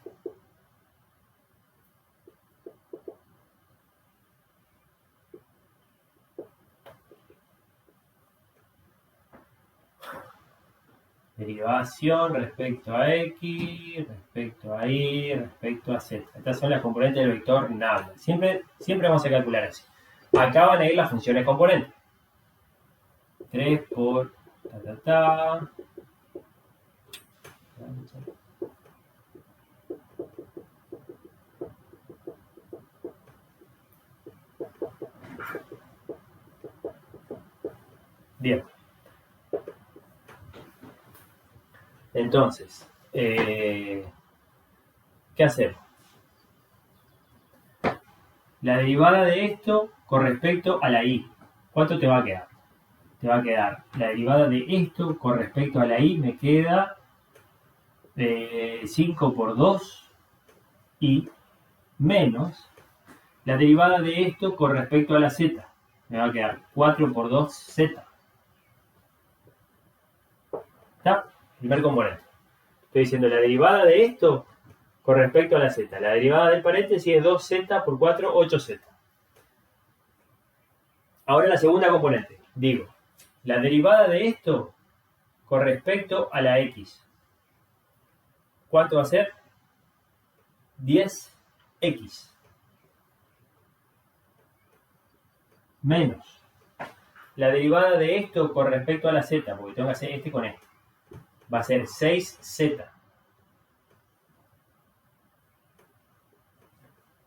Derivación respecto a X, respecto a Y, respecto a Z. Estas son las componentes del vector nav. Siempre vamos a calcular así. Acá van a ir las funciones componentes. 3 por Bien. Entonces, ¿qué hacemos? La derivada de esto con respecto a la y. ¿Cuánto te va a quedar? Te va a quedar la derivada de esto con respecto a la y, me queda 5 por 2 y menos la derivada de esto con respecto a la z. Me va a quedar 4 por 2 z. ¿Está? Primer componente. Estoy diciendo la derivada de esto con respecto a la z. La derivada del paréntesis es 2z por 4, 8z. Ahora la segunda componente. Digo, la derivada de esto con respecto a la x. ¿Cuánto va a ser? 10x. Menos la derivada de esto con respecto a la z, porque tengo que hacer este con este. Va a ser 6z.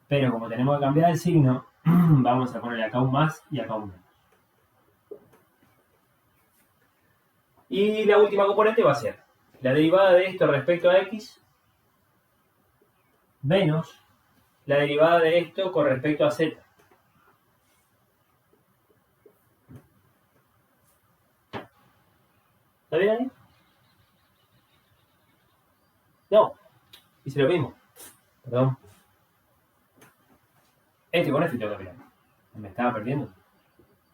Pero como tenemos que cambiar el signo, vamos a ponerle acá un más y acá un menos. Y la última componente va a ser la derivada de esto respecto a x menos la derivada de esto con respecto a z. ¿Está bien ahí? No, hice lo mismo. Perdón. Con este tengo que mirar. Me estaba perdiendo.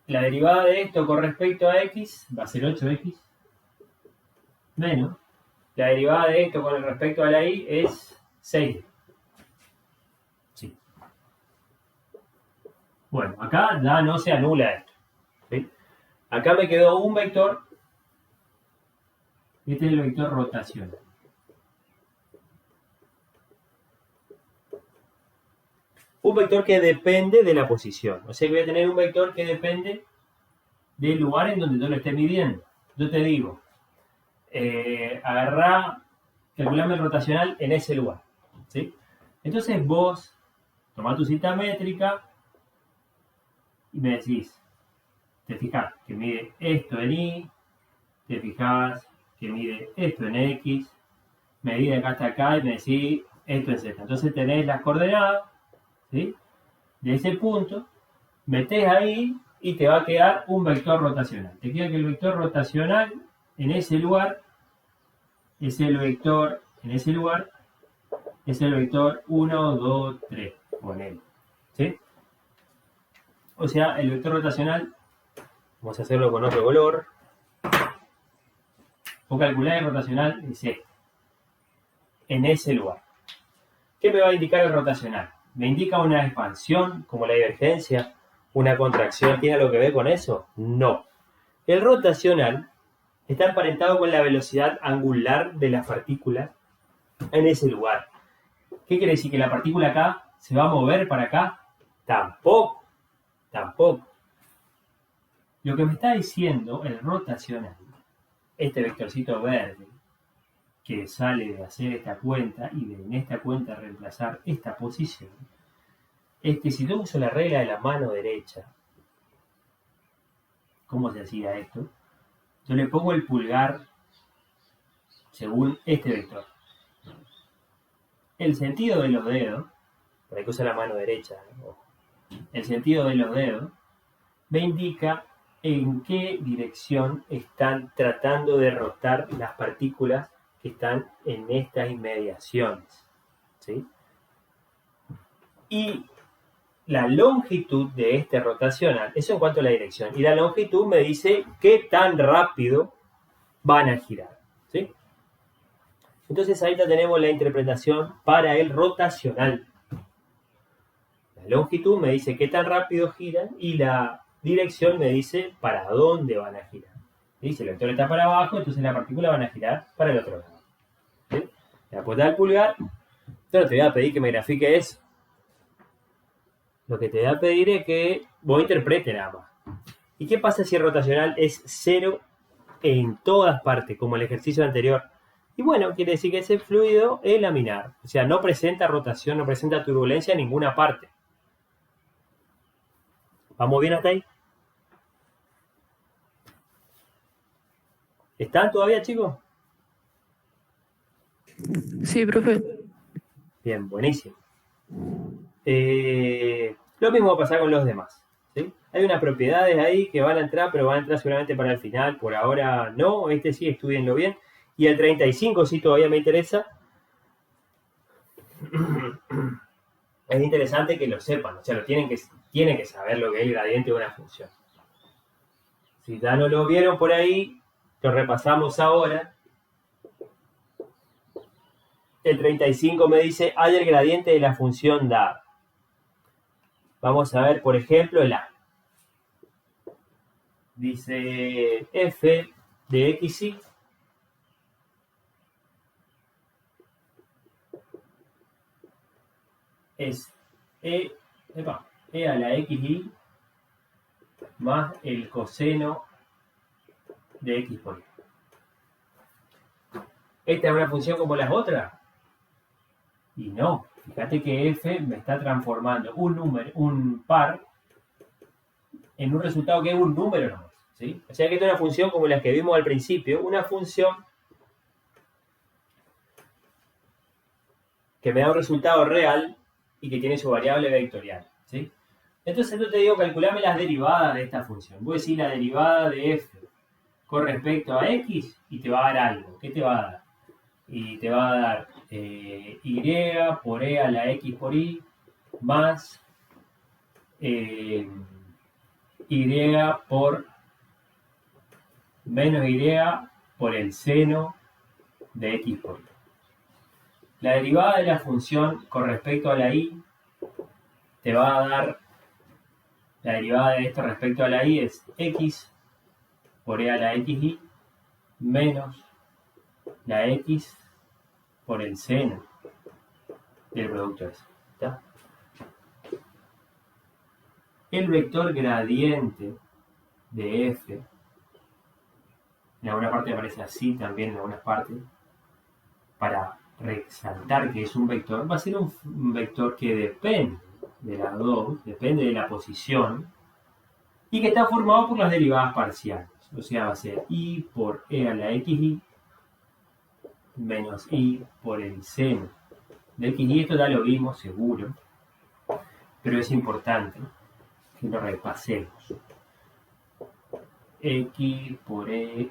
La derivada de esto con respecto a x va a ser 8x menos la derivada de esto con respecto a la y es 6. Sí. Bueno, acá ya no se anula esto. ¿Sí? Acá me quedó un vector. Este es el vector rotacional. Un vector que depende de la posición. O sea que voy a tener un vector que depende del lugar en donde yo lo esté midiendo. Yo te digo, calculame el rotacional en ese lugar. ¿Sí? Entonces vos tomás tu cinta métrica y me decís, te fijas que mide esto en Y, te fijas que mide esto en X, medida acá hasta acá y me decís esto en Z. Entonces tenés las coordenadas, ¿sí? De ese punto, metés ahí y te va a quedar un vector rotacional. Te queda que el vector rotacional en ese lugar es el vector, 1, 2, 3, ponele. ¿Sí? O sea, el vector rotacional Vamos a hacerlo con otro color. O calcular el rotacional es este, en ese lugar. ¿Qué me va a indicar el rotacional? ¿Me indica una expansión como la divergencia? ¿Una contracción? ¿Tiene algo que ver con eso? No. El rotacional está emparentado con la velocidad angular de las partículas en ese lugar. ¿Qué quiere decir? ¿Que la partícula acá se va a mover para acá? Tampoco. Lo que me está diciendo el rotacional, este vectorcito verde, que sale de hacer esta cuenta y de en esta cuenta reemplazar esta posición, es que si yo uso la regla de la mano derecha, ¿cómo se hacía esto? Yo le pongo el pulgar según este vector. El sentido de los dedos, para que use la mano derecha, el sentido de los dedos me indica en qué dirección están tratando de rotar las partículas que están en estas inmediaciones, ¿sí? Y la longitud de este rotacional, eso en cuanto a la dirección, y la longitud me dice qué tan rápido van a girar, ¿sí? Entonces ahí ya tenemos la interpretación para el rotacional. La longitud me dice qué tan rápido giran y la dirección me dice para dónde van a girar. ¿Sí? Si el vector está para abajo, entonces las partículas van a girar para el otro lado. ¿Sí? Le voy a apuntar el pulgar. Yo no te voy a pedir que me grafique eso. Lo que te voy a pedir es que vos interpretes nada más. ¿Y qué pasa si el rotacional es 0 en todas partes, como el ejercicio anterior? Y bueno, quiere decir que ese fluido es laminar. O sea, no presenta rotación, no presenta turbulencia en ninguna parte. ¿Vamos bien hasta ahí? ¿Están todavía, chicos? Sí, profe. Bien, buenísimo. Lo mismo va a pasar con los demás, ¿sí? Hay unas propiedades ahí que van a entrar, pero van a entrar seguramente para el final. Por ahora no, este sí, estudienlo bien. Y el 35 sí todavía me interesa. Es interesante que lo sepan, o sea, tienen que saber lo que es el gradiente de una función. Si ya no lo vieron por ahí, lo repasamos ahora. El 35 me dice, hay el gradiente de la función dada. Vamos a ver, por ejemplo, el A. Dice f de xy es e a la xy más el coseno de x por y. ¿Esta es una función como las otras? Y no. Fíjate que f me está transformando un par, en un resultado que es un número nomás, ¿sí? O sea que esta es una función como las que vimos al principio, una función que me da un resultado real y que tiene su variable vectorial, ¿sí? Entonces yo te digo, calculame las derivadas de esta función. Voy a decir la derivada de f con respecto a x y te va a dar algo. ¿Qué te va a dar? Y te va a dar y por e a la x por y más y por menos y por el seno de x por y. La derivada de la función con respecto a la y te va a dar, la derivada de esto respecto a la y es x por e a la xy menos la x por el seno del producto ese. ¿Está? El vector gradiente de f, en alguna parte aparece así también en algunas partes, para resaltar que es un vector, va a ser un vector que depende de las dos, depende de la posición, y que está formado por las derivadas parciales. O sea, va a ser y por e a la xy menos y por el seno de x, y esto ya lo vimos seguro, pero es importante que lo repasemos. X por e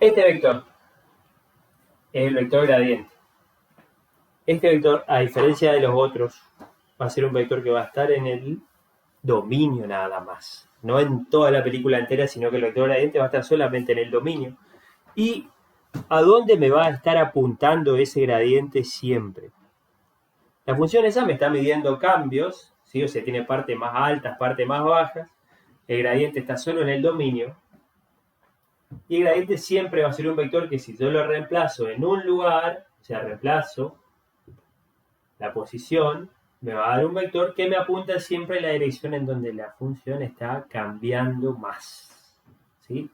este vector es el vector gradiente. Este vector, a diferencia de los otros, va a ser un vector que va a estar en el dominio nada más. No en toda la película entera, sino que el vector gradiente va a estar solamente en el dominio. ¿Y a dónde me va a estar apuntando ese gradiente siempre? La función esa me está midiendo cambios, ¿sí? O sea, tiene partes más altas, partes más bajas. El gradiente está solo en el dominio. Y el gradiente siempre va a ser un vector que si yo lo reemplazo en un lugar, o sea, reemplazo la posición, me va a dar un vector que me apunta siempre en la dirección en donde la función está cambiando más. ¿Sí?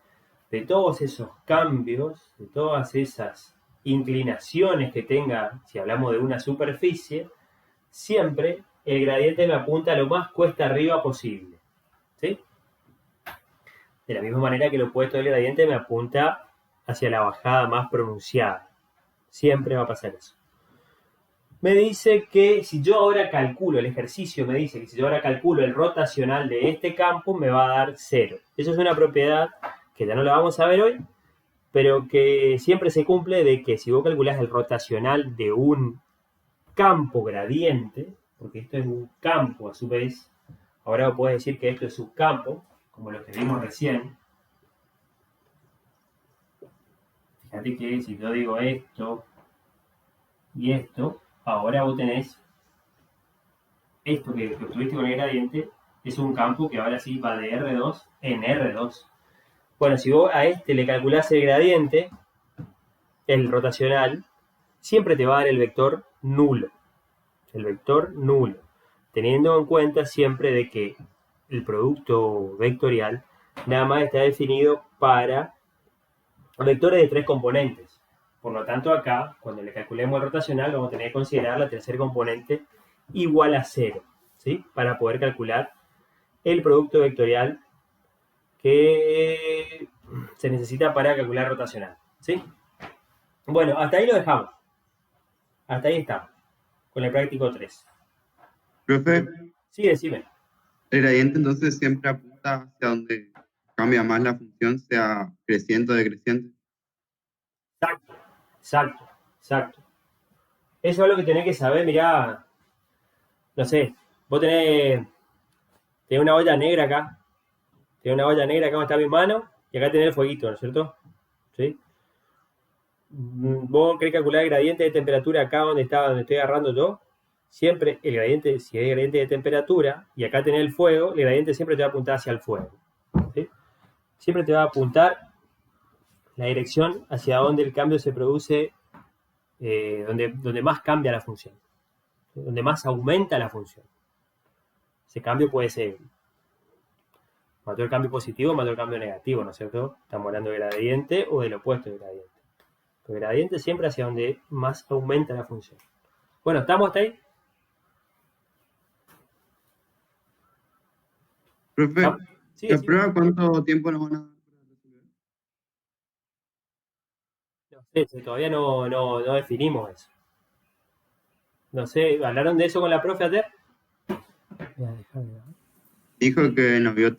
De todos esos cambios, de todas esas inclinaciones que tenga, si hablamos de una superficie, siempre el gradiente me apunta lo más cuesta arriba posible. ¿Sí? De la misma manera que lo opuesto del gradiente me apunta hacia la bajada más pronunciada. Siempre va a pasar eso. Me dice que si yo ahora calculo, el ejercicio me dice que si yo ahora calculo el rotacional de este campo, me va a dar 0. Eso es una propiedad que ya no la vamos a ver hoy, pero que siempre se cumple de que si vos calculás el rotacional de un campo gradiente, porque esto es un campo a su vez, ahora puedes decir que esto es un campo, como lo que vimos recién. Fíjate que si yo digo esto y esto, ahora vos tenés esto que obtuviste con el gradiente, es un campo que ahora sí va de R2 en R2. Bueno, si vos a este le calculás el gradiente, el rotacional, siempre te va a dar el vector nulo. El vector nulo. Teniendo en cuenta siempre de que el producto vectorial nada más está definido para vectores de 3 componentes. Por lo tanto, acá, cuando le calculemos el rotacional, vamos a tener que considerar la tercer componente igual a 0, ¿sí? Para poder calcular el producto vectorial que se necesita para calcular rotacional, ¿sí? Bueno, hasta ahí lo dejamos. Hasta ahí estamos, con el práctico 3. Profe, Sí, decime. el gradiente entonces siempre apunta hacia donde cambia más la función, sea creciente o decreciente. Exacto. Eso es lo que tenés que saber, mirá, no sé, vos tenés una olla negra acá, donde está mi mano, y acá tenés el fueguito, ¿no es cierto? ¿Sí? Vos querés calcular el gradiente de temperatura acá donde estoy agarrando yo, siempre el gradiente, si hay gradiente de temperatura, y acá tenés el fuego, el gradiente siempre te va a apuntar hacia el fuego, ¿sí? Siempre te va a apuntar la dirección hacia donde el cambio se produce, donde más cambia la función, donde más aumenta la función. Ese cambio puede ser mayor cambio positivo o mayor cambio negativo, ¿no es cierto? Estamos hablando del gradiente o del opuesto del gradiente. El gradiente siempre hacia donde más aumenta la función. Bueno, ¿estamos hasta ahí? Profe, Sí, ¿la sí. prueba cuánto tiempo nos van a dar para resolver? No sé, todavía no definimos eso. No sé, ¿hablaron de eso con la profe ayer? Dijo que nos vio